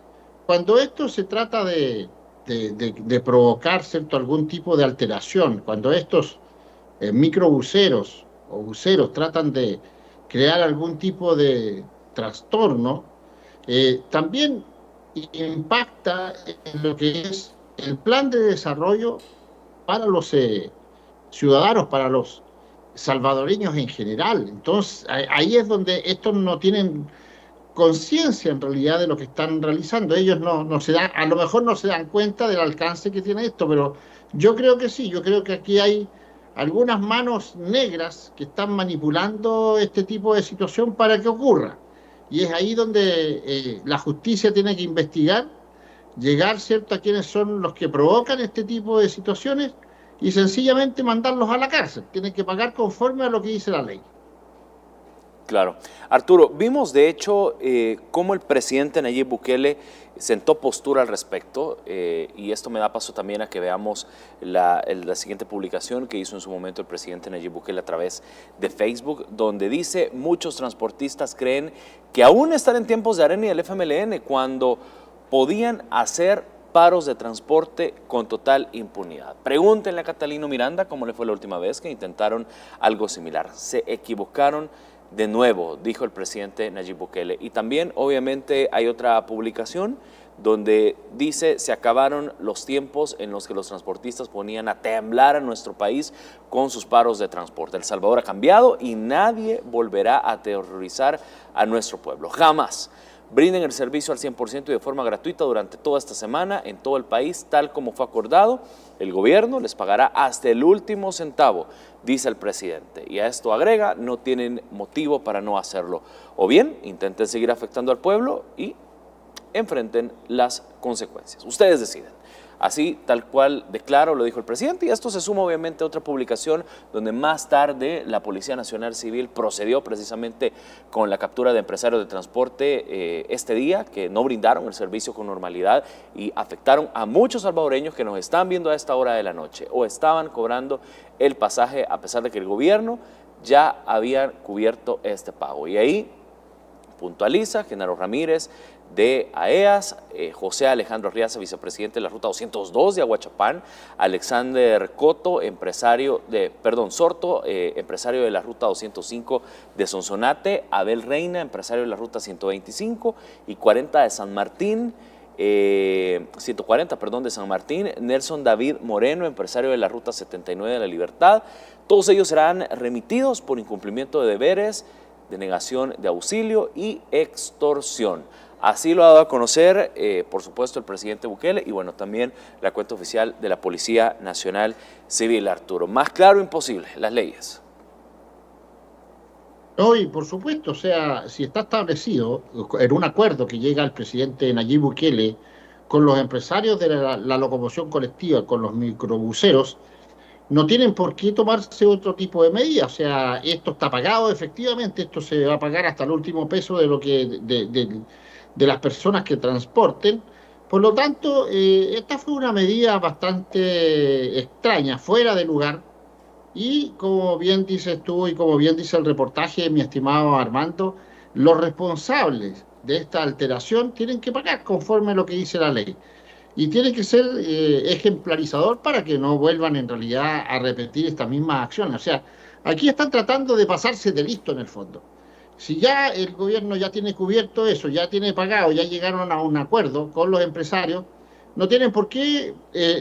cuando esto se trata de provocar, ¿cierto?, algún tipo de alteración, cuando estos microbuceros o buceros tratan de crear algún tipo de trastorno, también impacta en lo que es el plan de desarrollo para los ciudadanos, para los salvadoreños en general. Entonces, ahí es donde estos no tienen conciencia en realidad de lo que están realizando. Ellos no se dan, a lo mejor no se dan cuenta del alcance que tiene esto, pero yo creo que sí, yo creo que aquí hay algunas manos negras que están manipulando este tipo de situación para que ocurra. Y es ahí donde la justicia tiene que investigar, llegar, ¿cierto?, a quienes son los que provocan este tipo de situaciones y sencillamente mandarlos a la cárcel. Tienen que pagar conforme a lo que dice la ley. Claro. Arturo, vimos de hecho cómo el presidente Nayib Bukele sentó postura al respecto y esto me da paso también a que veamos la siguiente publicación que hizo en su momento el presidente Nayib Bukele a través de Facebook, donde dice: muchos transportistas creen que aún están en tiempos de Arena y del FMLN cuando podían hacer paros de transporte con total impunidad. Pregúntenle a Catalino Miranda cómo le fue la última vez que intentaron algo similar. Se equivocaron de nuevo, dijo el presidente Nayib Bukele. Y también, obviamente, hay otra publicación donde dice: se acabaron los tiempos en los que los transportistas ponían a temblar a nuestro país con sus paros de transporte. El Salvador ha cambiado y nadie volverá a aterrorizar a nuestro pueblo. Jamás. Brinden el servicio al 100% y de forma gratuita durante toda esta semana en todo el país, tal como fue acordado. El gobierno les pagará hasta el último centavo, dice el presidente. Y a esto agrega: no tienen motivo para no hacerlo. O bien, intenten seguir afectando al pueblo y enfrenten las consecuencias. Ustedes deciden. Así, tal cual declaró, lo dijo el presidente, y esto se suma obviamente a otra publicación donde más tarde la Policía Nacional Civil procedió precisamente con la captura de empresarios de transporte este día, que no brindaron el servicio con normalidad y afectaron a muchos salvadoreños que nos están viendo a esta hora de la noche o estaban cobrando el pasaje a pesar de que el gobierno ya había cubierto este pago. Y ahí puntualiza Genaro Ramírez de AEAS, José Alejandro Arriaza, vicepresidente de la Ruta 202 de Aguachapán, Alexander Coto, Sorto, empresario de la Ruta 205 de Sonsonate, Abel Reina, empresario de la Ruta 125 y 40 de San Martín, 140, de San Martín, Nelson David Moreno, empresario de la Ruta 79 de la Libertad. Todos ellos serán remitidos por incumplimiento de deberes, denegación de auxilio y extorsión. Así lo ha dado a conocer, por supuesto, el presidente Bukele y bueno, también la cuenta oficial de la Policía Nacional Civil, Arturo. Más claro imposible, las leyes. No, y por supuesto, o sea, si está establecido en un acuerdo que llega el presidente Nayib Bukele con los empresarios de la locomoción colectiva, con los microbuseros, no tienen por qué tomarse otro tipo de medidas. O sea, esto está pagado efectivamente, esto se va a pagar hasta el último peso de lo que de las personas que transporten. Por lo tanto, esta fue una medida bastante extraña, fuera de lugar. Y como bien dices tú y como bien dice el reportaje, mi estimado Armando, los responsables de esta alteración tienen que pagar conforme a lo que dice la ley. Y tiene que ser ejemplarizador para que no vuelvan en realidad a repetir estas mismas acciones. O sea, aquí están tratando de pasarse de listo en el fondo. Si ya el gobierno ya tiene cubierto eso, ya tiene pagado, ya llegaron a un acuerdo con los empresarios, no tienen por qué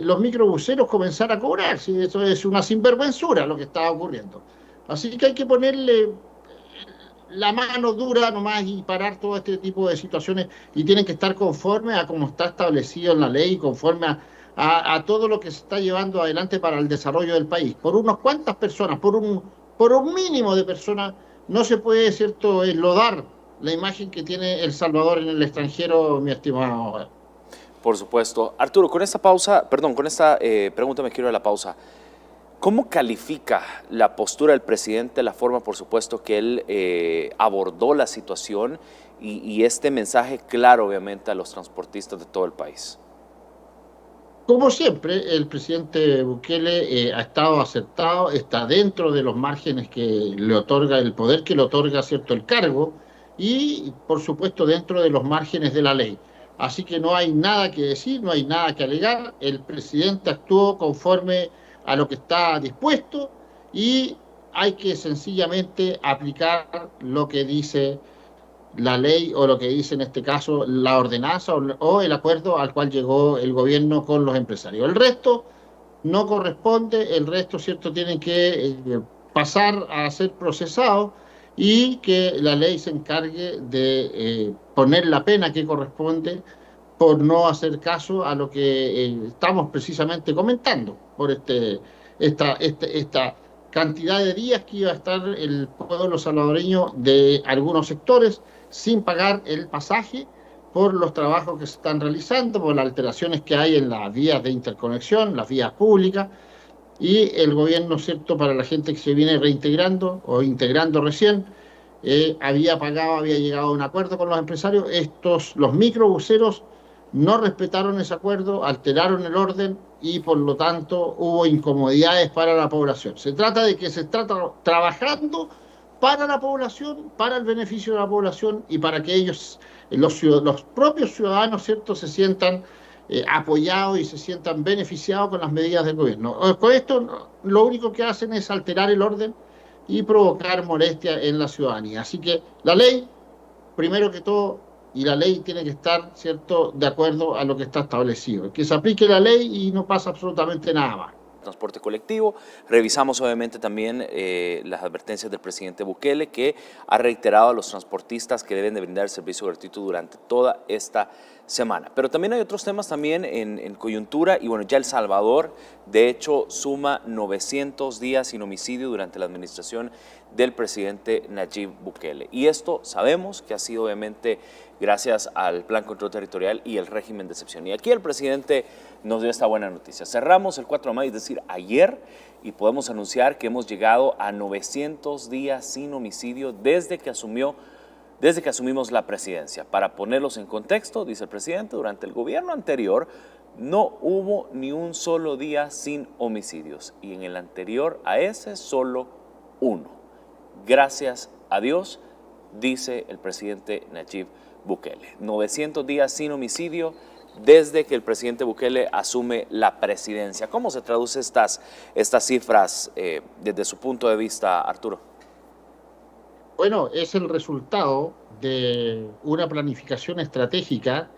los microbuseros comenzar a cobrar. Si eso es una sinvergüenzura lo que está ocurriendo. Así que hay que ponerle la mano dura nomás y parar todo este tipo de situaciones, y tienen que estar conforme a como está establecido en la ley, conforme a todo lo que se está llevando adelante para el desarrollo del país. Por unas cuantas personas, por un mínimo de personas, no se puede, ¿cierto?, enlodar la imagen que tiene El Salvador en el extranjero, mi estimado. Por supuesto. Arturo, con esta pregunta me quiero ir a la pausa. ¿Cómo califica la postura del presidente, la forma, por supuesto, que él abordó la situación y este mensaje claro, obviamente, a los transportistas de todo el país? Como siempre, el presidente Bukele ha estado acertado, está dentro de los márgenes que le otorga el poder, que le otorga, ¿cierto?, el cargo, y, por supuesto, dentro de los márgenes de la ley. Así que no hay nada que decir, no hay nada que alegar. El presidente actuó conforme a lo que está dispuesto y hay que sencillamente aplicar lo que dice la ley o lo que dice en este caso la ordenanza o el acuerdo al cual llegó el gobierno con los empresarios. El resto no corresponde, el resto, ¿cierto?, tienen que pasar a ser procesados y que la ley se encargue de poner la pena que corresponde por no hacer caso a lo que estamos precisamente comentando, por esta cantidad de días que iba a estar el pueblo salvadoreño de algunos sectores sin pagar el pasaje por los trabajos que se están realizando, por las alteraciones que hay en las vías de interconexión, las vías públicas, y el gobierno, ¿cierto?, para la gente que se viene reintegrando o integrando recién, había llegado a un acuerdo con los empresarios. Los microbuseros no respetaron ese acuerdo, alteraron el orden y por lo tanto hubo incomodidades para la población. Se trata de que se está trabajando para la población, para el beneficio de la población y para que ellos, los propios ciudadanos, ¿cierto?, se sientan apoyados y se sientan beneficiados con las medidas del gobierno. Con esto lo único que hacen es alterar el orden y provocar molestia en la ciudadanía. Así que la ley, primero que todo, y la ley tiene que estar, ¿cierto?, de acuerdo a lo que está establecido. Que se aplique la ley y no pasa absolutamente nada más. Transporte colectivo. Revisamos obviamente también las advertencias del presidente Bukele, que ha reiterado a los transportistas que deben de brindar el servicio gratuito durante toda esta semana. Pero también hay otros temas también en coyuntura y bueno, ya El Salvador de hecho suma 900 días sin homicidio durante la administración del presidente Nayib Bukele. Y esto sabemos que ha sido obviamente gracias al Plan Control Territorial y el régimen de excepción. Y aquí el presidente nos dio esta buena noticia. Cerramos el 4 de mayo, es decir, ayer, y podemos anunciar que hemos llegado a 900 días sin homicidio desde que asumimos la presidencia. Para ponerlos en contexto, dice el presidente, durante el gobierno anterior no hubo ni un solo día sin homicidios y en el anterior a ese solo uno. Gracias a Dios, dice el presidente Nayib Bukele. 900 días sin homicidio desde que el presidente Bukele asume la presidencia. ¿Cómo se traducen estas cifras desde su punto de vista, Arturo? Bueno, es el resultado de una planificación estratégica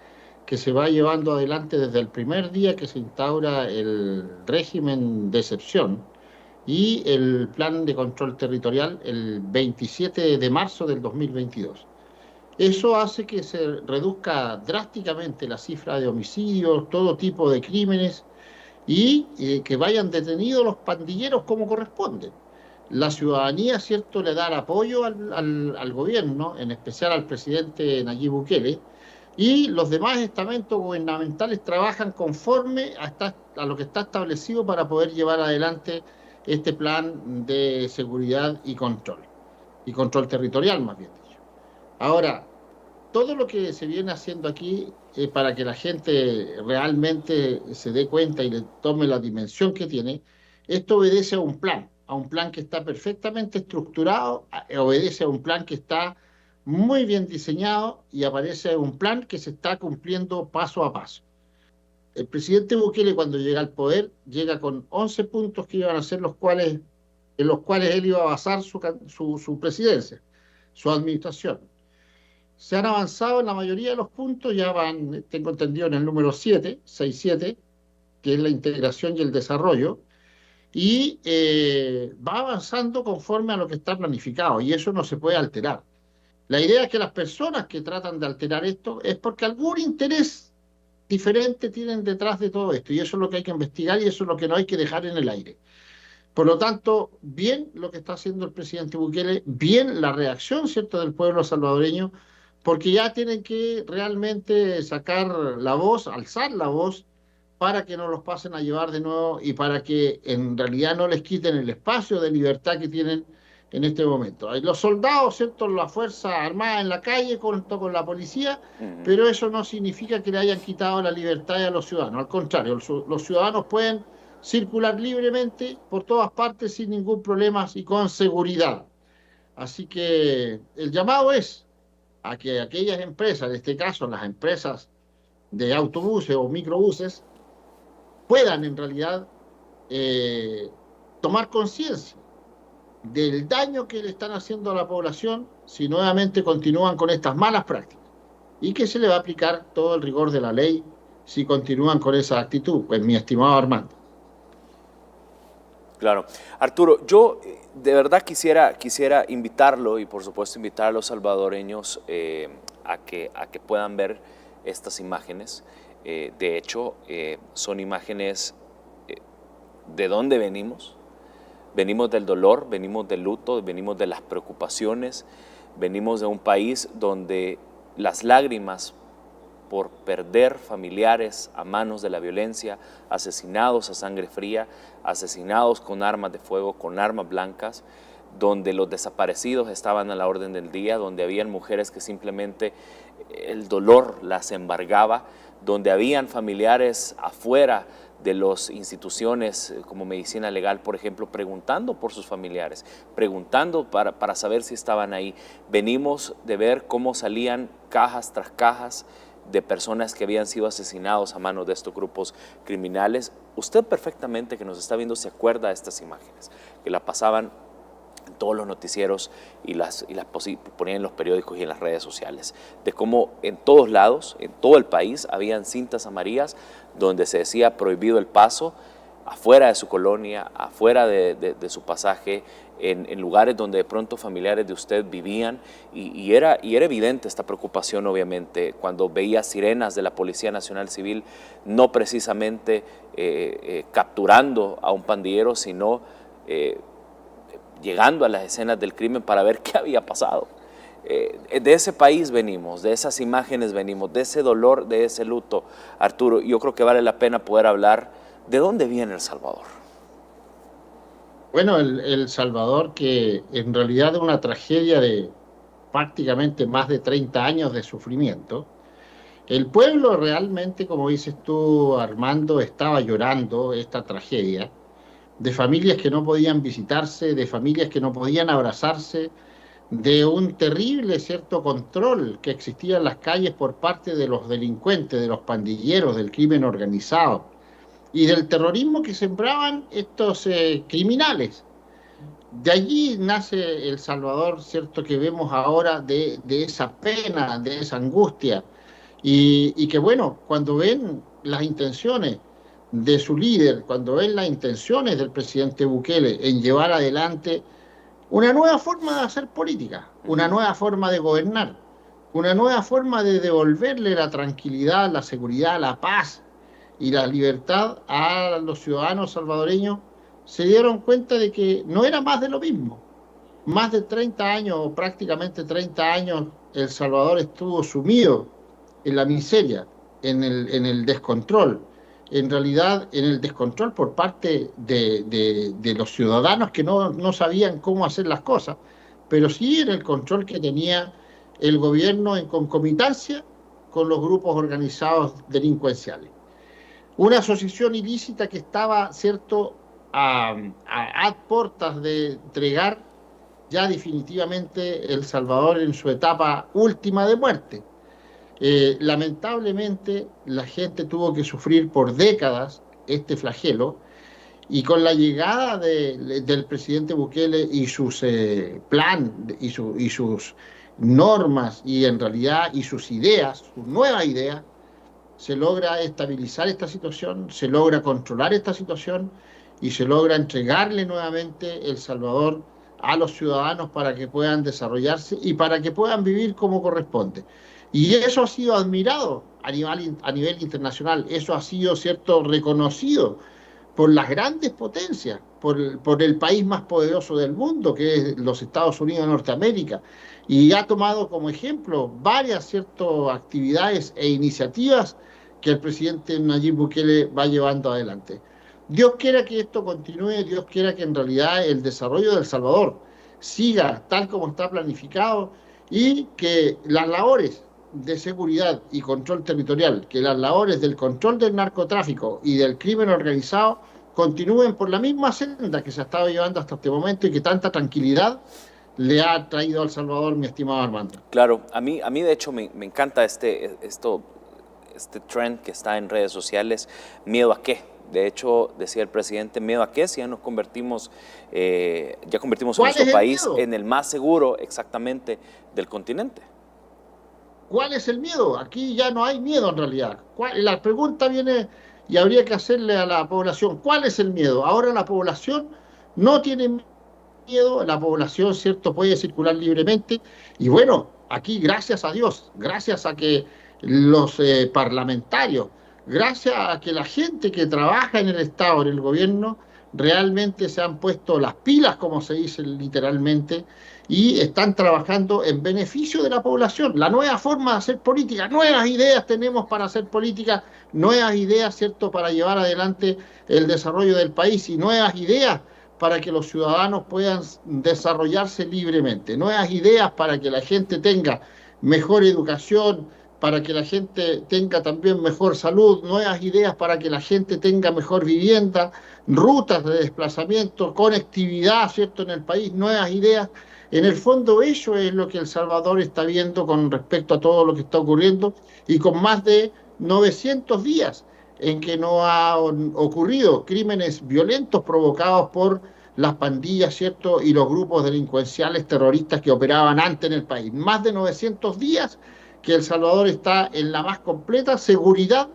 que se va llevando adelante desde el primer día que se instaura el régimen de excepción y el plan de control territorial el 27 de marzo del 2022. Eso hace que se reduzca drásticamente la cifra de homicidios, todo tipo de crímenes y que vayan detenidos los pandilleros como corresponde. La ciudadanía, cierto, le da el apoyo al gobierno, en especial al presidente Nayib Bukele, y los demás estamentos gubernamentales trabajan conforme a lo que está establecido para poder llevar adelante este plan de seguridad y control territorial, más bien dicho. Ahora, todo lo que se viene haciendo aquí, para que la gente realmente se dé cuenta y le tome la dimensión que tiene, esto obedece a un plan que está perfectamente estructurado, obedece a un plan que está muy bien diseñado y aparece un plan que se está cumpliendo paso a paso. El presidente Bukele, cuando llega al poder, llega con 11 puntos que iban a ser en los cuales él iba a basar su presidencia, su administración. Se han avanzado en la mayoría de los puntos, ya van, tengo entendido, en el número 6-7, que es la integración y el desarrollo, y va avanzando conforme a lo que está planificado, y eso no se puede alterar. La idea es que las personas que tratan de alterar esto es porque algún interés diferente tienen detrás de todo esto, y eso es lo que hay que investigar y eso es lo que no hay que dejar en el aire. Por lo tanto, bien lo que está haciendo el presidente Bukele, bien la reacción, ¿cierto?, del pueblo salvadoreño, porque ya tienen que realmente sacar la voz, alzar la voz, para que no los pasen a llevar de nuevo y para que en realidad no les quiten el espacio de libertad que tienen en este momento. Hay los soldados, ¿cierto?, la Fuerza Armada en la calle junto con la policía, pero eso no significa que le hayan quitado la libertad a los ciudadanos. Al contrario, los ciudadanos pueden circular libremente por todas partes sin ningún problema y con seguridad. Así que el llamado es a que aquellas empresas, en este caso las empresas de autobuses o microbuses, puedan en realidad tomar conciencia del daño que le están haciendo a la población si nuevamente continúan con estas malas prácticas y que se le va a aplicar todo el rigor de la ley si continúan con esa actitud, pues mi estimado Armando. Claro. Arturo, yo de verdad quisiera invitarlo y por supuesto invitar a los salvadoreños a que puedan ver estas imágenes. De hecho, son imágenes de dónde venimos. Venimos del dolor, venimos del luto, venimos de las preocupaciones, venimos de un país donde las lágrimas por perder familiares a manos de la violencia, asesinados a sangre fría, asesinados con armas de fuego, con armas blancas, donde los desaparecidos estaban a la orden del día, donde habían mujeres que simplemente el dolor las embargaba, donde habían familiares afuera de las instituciones como medicina legal, por ejemplo, preguntando por sus familiares, preguntando para saber si estaban ahí. Venimos de ver cómo salían cajas tras cajas de personas que habían sido asesinados a manos de estos grupos criminales. Usted perfectamente que nos está viendo se acuerda de estas imágenes, que la pasaban en todos los noticieros y las ponían en los periódicos y en las redes sociales, de cómo en todos lados, en todo el país, habían cintas amarillas donde se decía prohibido el paso, afuera de su colonia, afuera de su pasaje, en lugares donde de pronto familiares de usted vivían, y era evidente esta preocupación, obviamente, cuando veía sirenas de la Policía Nacional Civil, no precisamente capturando a un pandillero, sino llegando a las escenas del crimen para ver qué había pasado. De ese país venimos, de esas imágenes venimos, de ese dolor, de ese luto. Arturo, yo creo que vale la pena poder hablar de dónde viene El Salvador. Bueno, el Salvador, que en realidad es una tragedia de prácticamente más de 30 años de sufrimiento. El pueblo realmente, como dices tú, Armando, estaba llorando esta tragedia, de familias que no podían visitarse, de familias que no podían abrazarse, de un terrible, cierto, control que existía en las calles por parte de los delincuentes, de los pandilleros, del crimen organizado y del terrorismo que sembraban estos criminales. De allí nace El Salvador, cierto, que vemos ahora de esa pena, de esa angustia. y que bueno, cuando ven las intenciones de su líder, cuando ven las intenciones del presidente Bukele en llevar adelante una nueva forma de hacer política, una nueva forma de gobernar, una nueva forma de devolverle la tranquilidad, la seguridad, la paz y la libertad a los ciudadanos salvadoreños, se dieron cuenta de que no era más de lo mismo. Más de 30 años, o prácticamente 30 años, El Salvador estuvo sumido en la miseria, en el descontrol, en realidad en el descontrol por parte de los ciudadanos que no sabían cómo hacer las cosas, pero sí en el control que tenía el gobierno en concomitancia con los grupos organizados delincuenciales. Una asociación ilícita que estaba, cierto, a puertas de entregar ya definitivamente El Salvador en su etapa última de muerte. Lamentablemente la gente tuvo que sufrir por décadas este flagelo, y con la llegada del presidente Bukele y sus y sus normas y en realidad y sus ideas, sus nuevas ideas, se logra estabilizar esta situación, se logra controlar esta situación y se logra entregarle nuevamente El Salvador a los ciudadanos para que puedan desarrollarse y para que puedan vivir como corresponde. Y eso ha sido admirado a nivel internacional, eso ha sido, cierto, reconocido por las grandes potencias, por el país más poderoso del mundo, que es los Estados Unidos de Norteamérica, y ha tomado como ejemplo varias, cierto, actividades e iniciativas que el presidente Nayib Bukele va llevando adelante. Dios quiera que esto continúe, Dios quiera que en realidad el desarrollo de El Salvador siga tal como está planificado y que las labores de seguridad y control territorial, que las labores del control del narcotráfico y del crimen organizado continúen por la misma senda que se ha estado llevando hasta este momento y que tanta tranquilidad le ha traído a El Salvador, mi estimado Armando. Claro, a mí de hecho me encanta este trend que está en redes sociales, ¿miedo a qué? De hecho, decía el presidente, ¿miedo a qué? Si ya convertimos a nuestro país en el más seguro exactamente del continente. ¿Cuál es el miedo? Aquí ya no hay miedo en realidad. La pregunta viene y habría que hacerle a la población, ¿cuál es el miedo? Ahora la población no tiene miedo, la población, cierto, puede circular libremente y bueno, aquí gracias a Dios, gracias a que los parlamentarios, gracias a que la gente que trabaja en el Estado, en el gobierno, realmente se han puesto las pilas, como se dice literalmente, y están trabajando en beneficio de la población. La nueva forma de hacer política, nuevas ideas tenemos para hacer política, nuevas ideas, ¿cierto?, para llevar adelante el desarrollo del país y nuevas ideas para que los ciudadanos puedan desarrollarse libremente, nuevas ideas para que la gente tenga mejor educación, para que la gente tenga también mejor salud, nuevas ideas para que la gente tenga mejor vivienda, rutas de desplazamiento, conectividad, ¿cierto?, en el país, nuevas ideas. En el fondo eso es lo que El Salvador está viendo con respecto a todo lo que está ocurriendo y con más de 900 días en que no han ocurrido crímenes violentos provocados por las pandillas, ¿cierto?, y los grupos delincuenciales terroristas que operaban antes en el país. Más de 900 días que El Salvador está en la más completa seguridad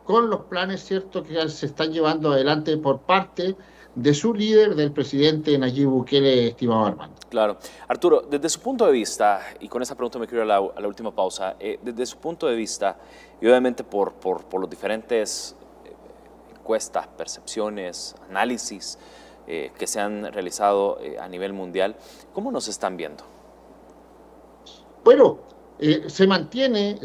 con los planes, ¿cierto?, que se están llevando adelante por parte de su líder, del presidente Nayib Bukele, estimado Armando. Claro. Arturo, desde su punto de vista, y con esa pregunta me quiero ir a la última pausa, desde su punto de vista, y obviamente por los diferentes encuestas, percepciones, análisis que se han realizado a nivel mundial, ¿cómo nos están viendo? Bueno, se mantiene,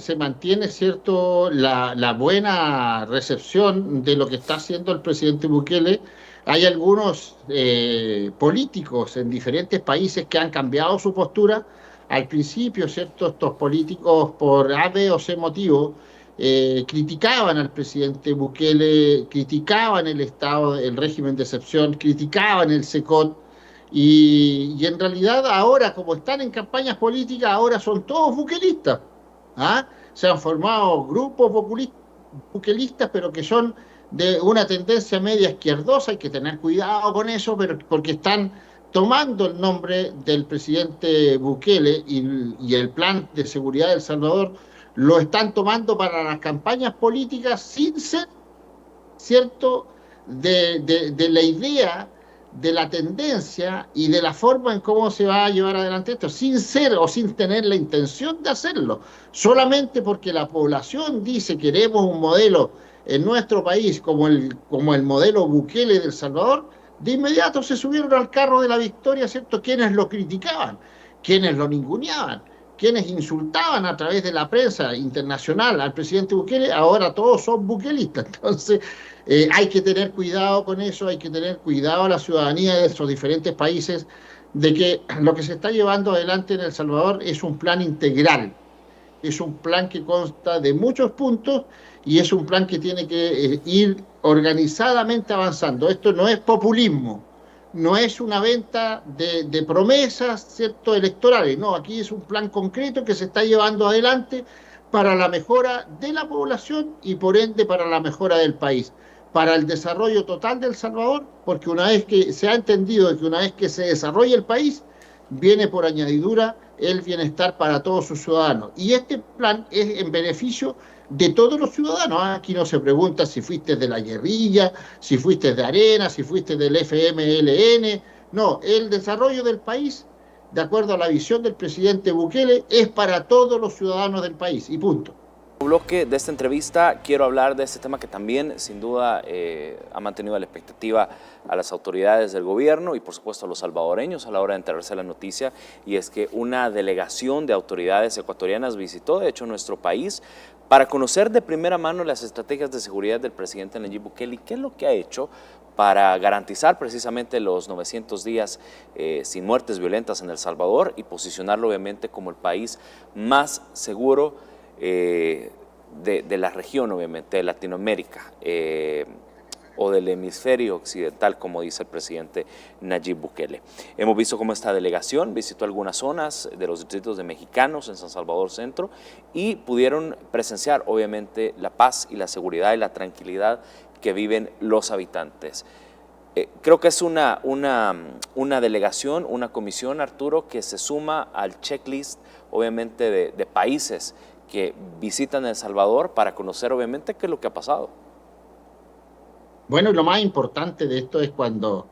¿cierto?, la buena recepción de lo que está haciendo el presidente Bukele. Hay algunos políticos en diferentes países que han cambiado su postura. Al principio, ¿cierto?, estos políticos por A, B o C motivo criticaban al presidente Bukele, criticaban el Estado, el régimen de excepción, criticaban el SECOT. Y en realidad ahora, como están en campañas políticas, ahora son todos bukelistas. ¿Ah? Se han formado grupos bukelistas, pero que son de una tendencia media izquierdosa, hay que tener cuidado con eso, pero porque están tomando el nombre del presidente Bukele y el plan de seguridad de El Salvador, lo están tomando para las campañas políticas sin ser, ¿cierto?, de la idea, de la tendencia y de la forma en cómo se va a llevar adelante esto, sin ser o sin tener la intención de hacerlo, solamente porque la población dice queremos un modelo en nuestro país como el modelo Bukele de El Salvador. De inmediato se subieron al carro de la victoria, ¿cierto?, quienes lo criticaban, quienes lo ninguneaban, quienes insultaban a través de la prensa internacional al presidente Bukele. Ahora todos son bukelistas. Entonces hay que tener cuidado con eso, hay que tener cuidado a la ciudadanía de esos diferentes países, de que lo que se está llevando adelante en El Salvador es un plan integral, es un plan que consta de muchos puntos y es un plan que tiene que ir organizadamente avanzando. Esto no es populismo, no es una venta de promesas, ¿cierto?, electorales. No, aquí es un plan concreto que se está llevando adelante para la mejora de la población y por ende para la mejora del país, para el desarrollo total de El Salvador, porque una vez que se ha entendido que una vez que se desarrolle el país, viene por añadidura el bienestar para todos sus ciudadanos. Y este plan es en beneficio de todos los ciudadanos. Aquí no se pregunta si fuiste de la guerrilla, si fuiste de Arena, si fuiste del FMLN. No, el desarrollo del país, de acuerdo a la visión del presidente Bukele, es para todos los ciudadanos del país, y punto. En el bloque de esta entrevista quiero hablar de este tema que también sin duda ha mantenido la expectativa a las autoridades del gobierno y por supuesto a los salvadoreños a la hora de enterarse de la noticia, y es que una delegación de autoridades ecuatorianas visitó de hecho nuestro país para conocer de primera mano las estrategias de seguridad del presidente Nayib Bukele y qué es lo que ha hecho para garantizar precisamente los 900 días sin muertes violentas en El Salvador y posicionarlo obviamente como el país más seguro de la región, obviamente, de Latinoamérica o del hemisferio occidental, como dice el presidente Nayib Bukele. Hemos visto cómo esta delegación visitó algunas zonas de los distritos de mexicanos en San Salvador Centro y pudieron presenciar, obviamente, la paz y la seguridad y la tranquilidad que viven los habitantes. Creo que es una delegación, una comisión, Arturo, que se suma al checklist, obviamente, de países que visitan El Salvador para conocer obviamente qué es lo que ha pasado. Bueno, y lo más importante de esto es cuando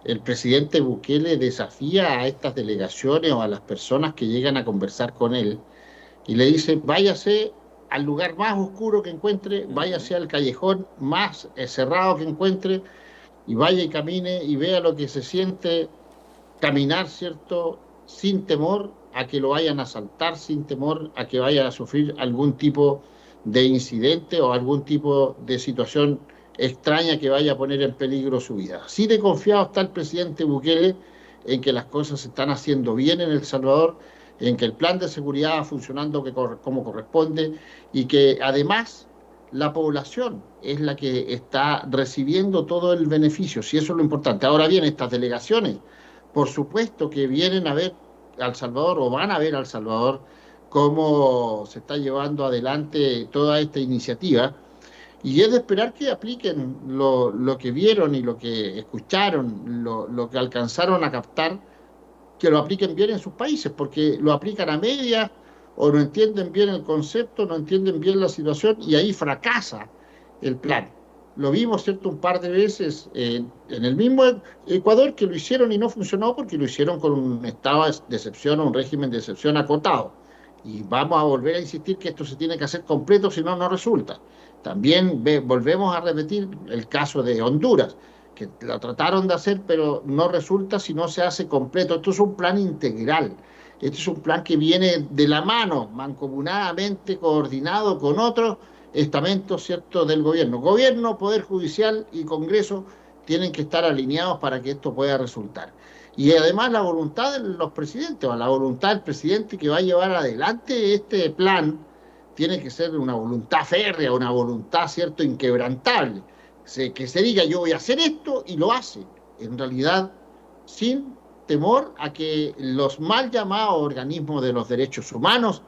el presidente Bukele desafía a estas delegaciones o a las personas que llegan a conversar con él y le dice, váyase al lugar más oscuro que encuentre, váyase al callejón más cerrado que encuentre y vaya y camine y vea lo que se siente caminar, ¿cierto?, sin temor a que lo vayan a asaltar, sin temor a que vaya a sufrir algún tipo de incidente o algún tipo de situación extraña que vaya a poner en peligro su vida. Así de confiado está el presidente Bukele en que las cosas se están haciendo bien en El Salvador, en que el plan de seguridad va funcionando como corresponde y que además la población es la que está recibiendo todo el beneficio, si eso es lo importante. Ahora bien, estas delegaciones, por supuesto que vienen a ver a El Salvador o van a ver a El Salvador cómo se está llevando adelante toda esta iniciativa, y es de esperar que apliquen lo que vieron y lo que escucharon, lo que alcanzaron a captar, que lo apliquen bien en sus países, porque lo aplican a medias o no entienden bien el concepto, no entienden bien la situación y ahí fracasa el plan. Lo vimos, ¿cierto?, un par de veces en el mismo Ecuador, que lo hicieron y no funcionó porque lo hicieron con un estado de excepción o un régimen de excepción acotado. Y vamos a volver a insistir que esto se tiene que hacer completo, si no, no resulta. También volvemos a repetir el caso de Honduras, que lo trataron de hacer, pero no resulta si no se hace completo. Esto es un plan integral. Este es un plan que viene de la mano, mancomunadamente coordinado con otros estamentos, ¿cierto?, del gobierno. Gobierno, Poder Judicial y Congreso tienen que estar alineados para que esto pueda resultar. Y además la voluntad de los presidentes, o la voluntad del presidente que va a llevar adelante este plan, tiene que ser una voluntad férrea, una voluntad, ¿cierto?, inquebrantable. Que se diga, yo voy a hacer esto, y lo hace. En realidad, sin temor a que los mal llamados organismos de los derechos humanos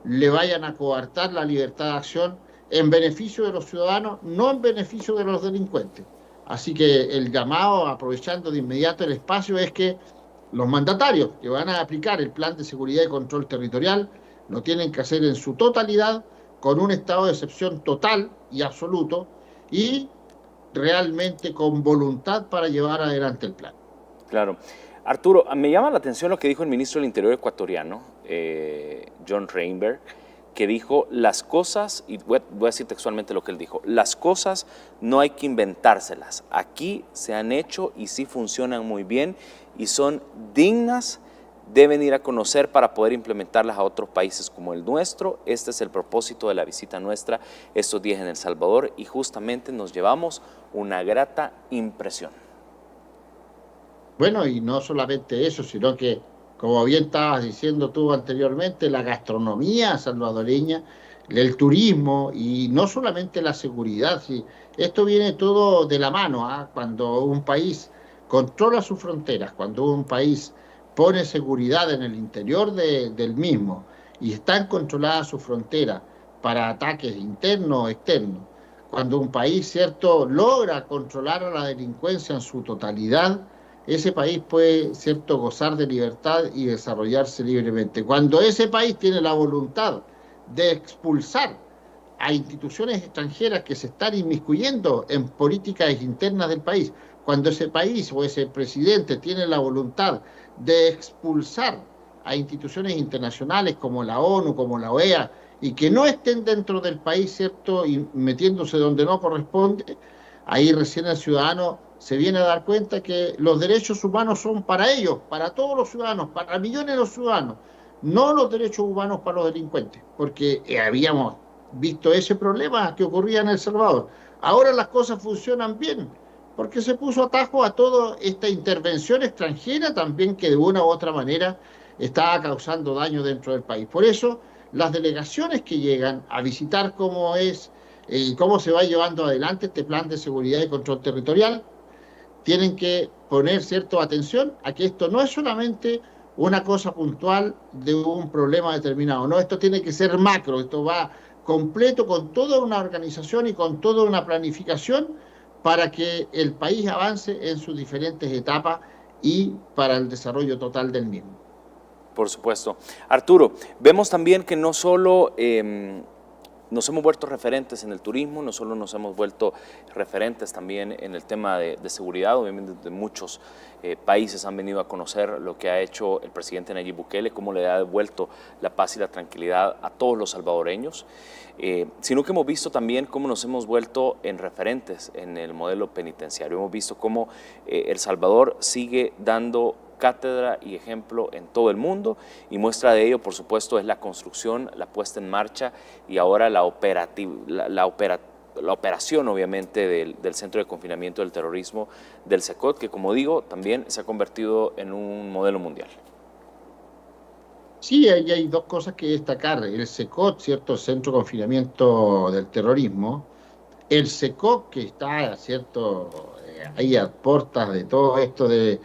le vayan a coartar la libertad de acción en beneficio de los ciudadanos, no en beneficio de los delincuentes. Así que el llamado, aprovechando de inmediato el espacio, es que los mandatarios que van a aplicar el plan de seguridad y control territorial lo tienen que hacer en su totalidad, con un estado de excepción total y absoluto, y realmente con voluntad para llevar adelante el plan. Claro. Arturo, me llama la atención lo que dijo el ministro del Interior ecuatoriano, John Reinberg, que dijo las cosas, y voy a decir textualmente lo que él dijo, las cosas no hay que inventárselas, aquí se han hecho y sí funcionan muy bien y son dignas, deben ir a conocer para poder implementarlas a otros países como el nuestro. Este es el propósito de la visita nuestra estos días en El Salvador y justamente nos llevamos una grata impresión. Bueno, y no solamente eso, sino que, como bien estabas diciendo tú anteriormente, la gastronomía salvadoreña, el turismo y no solamente la seguridad. ¿Sí? Esto viene todo de la mano, ¿eh? Cuando un país controla sus fronteras, cuando un país pone seguridad en el interior del mismo y están controladas sus fronteras para ataques internos o externos, cuando un país, ¿cierto?, logra controlar a la delincuencia en su totalidad, ese país puede, ¿cierto?, gozar de libertad y desarrollarse libremente. Cuando ese país tiene la voluntad de expulsar a instituciones extranjeras que se están inmiscuyendo en políticas internas del país, cuando ese país o ese presidente tiene la voluntad de expulsar a instituciones internacionales como la ONU, como la OEA, y que no estén dentro del país, ¿cierto?, y metiéndose donde no corresponde, ahí recién el ciudadano se viene a dar cuenta que los derechos humanos son para ellos, para todos los ciudadanos, para millones de los ciudadanos, no los derechos humanos para los delincuentes, porque habíamos visto ese problema que ocurría en El Salvador. Ahora las cosas funcionan bien, porque se puso atajo a toda esta intervención extranjera también que de una u otra manera estaba causando daño dentro del país. Por eso, las delegaciones que llegan a visitar cómo se va llevando adelante este plan de seguridad y control territorial, tienen que poner cierta atención a que esto no es solamente una cosa puntual de un problema determinado, no, esto tiene que ser macro, esto va completo con toda una organización y con toda una planificación para que el país avance en sus diferentes etapas y para el desarrollo total del mismo. Por supuesto. Arturo, vemos también que no solo nos hemos vuelto referentes en el turismo, no solo nos hemos vuelto referentes también en el tema de seguridad, obviamente de muchos países han venido a conocer lo que ha hecho el presidente Nayib Bukele, cómo le ha devuelto la paz y la tranquilidad a todos los salvadoreños, sino que hemos visto también cómo nos hemos vuelto en referentes en el modelo penitenciario. Hemos visto cómo El Salvador sigue dando cátedra y ejemplo en todo el mundo, y muestra de ello, por supuesto, es la construcción, la puesta en marcha y ahora la operación, obviamente, del Centro de Confinamiento del Terrorismo del CECOT, que, como digo, también se ha convertido en un modelo mundial. Sí, ahí hay dos cosas que destacar. El CECOT, ¿cierto?, Centro de Confinamiento del Terrorismo, el CECOT, que está, ¿cierto?, ahí a puertas de todo esto de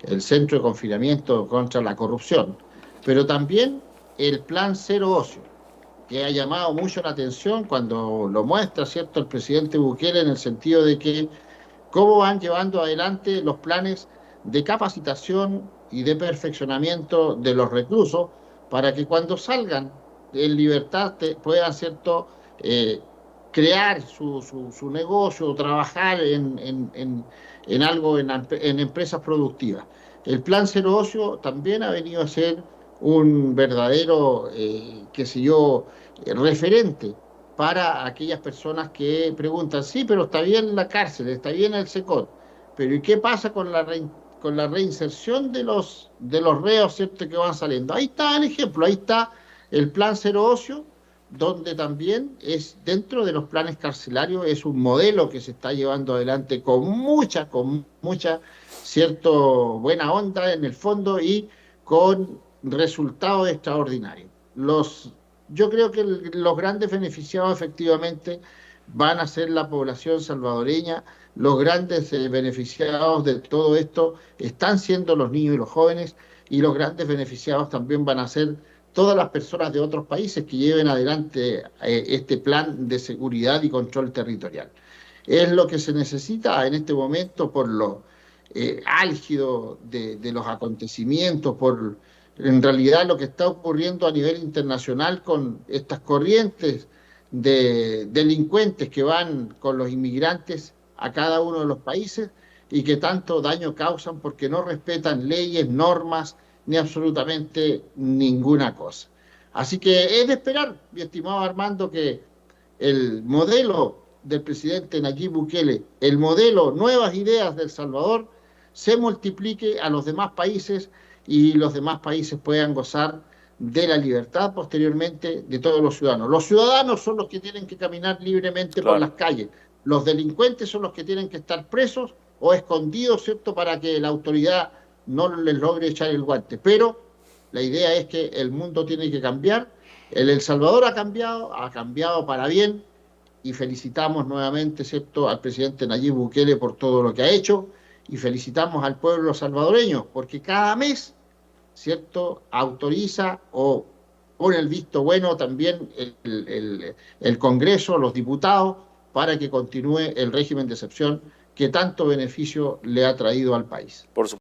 el Centro de Confinamiento contra la Corrupción, pero también el Plan Cero Ocio, que ha llamado mucho la atención cuando lo muestra, ¿cierto?, el presidente Bukele, en el sentido de que cómo van llevando adelante los planes de capacitación y de perfeccionamiento de los reclusos para que cuando salgan en libertad puedan, ¿cierto?, crear su negocio, trabajar en algo, en empresas productivas. El Plan Cero Ocio también ha venido a ser un verdadero, referente para aquellas personas que preguntan, sí, pero está bien la cárcel, está bien el CECOT, pero ¿y qué pasa con la reinserción de los reos, ¿cierto?, que van saliendo? Ahí está el ejemplo, ahí está el Plan Cero Ocio, donde también es dentro de los planes carcelarios, es un modelo que se está llevando adelante con mucha buena onda en el fondo y con resultados extraordinarios. Yo creo que los grandes beneficiados efectivamente van a ser la población salvadoreña, los grandes beneficiados de todo esto están siendo los niños y los jóvenes, y los grandes beneficiados también van a ser todas las personas de otros países que lleven adelante este plan de seguridad y control territorial. Es lo que se necesita en este momento por álgido de los acontecimientos, por en realidad lo que está ocurriendo a nivel internacional con estas corrientes de delincuentes que van con los inmigrantes a cada uno de los países y que tanto daño causan porque no respetan leyes, normas, ni absolutamente ninguna cosa. Así que es de esperar, mi estimado Armando, que el modelo del presidente Nayib Bukele, el modelo Nuevas Ideas de El Salvador, se multiplique a los demás países y los demás países puedan gozar de la libertad posteriormente de todos los ciudadanos. Los ciudadanos son los que tienen que caminar libremente por las calles. Los delincuentes son los que tienen que estar presos o escondidos, ¿cierto?, para que la autoridad no les logre echar el guante. Pero la idea es que el mundo tiene que cambiar. El Salvador ha cambiado para bien, y felicitamos nuevamente, ¿cierto?, al presidente Nayib Bukele por todo lo que ha hecho, y felicitamos al pueblo salvadoreño, porque cada mes, ¿cierto?, autoriza o pone el visto bueno también el Congreso, los diputados, para que continúe el régimen de excepción que tanto beneficio le ha traído al país. Por supuesto.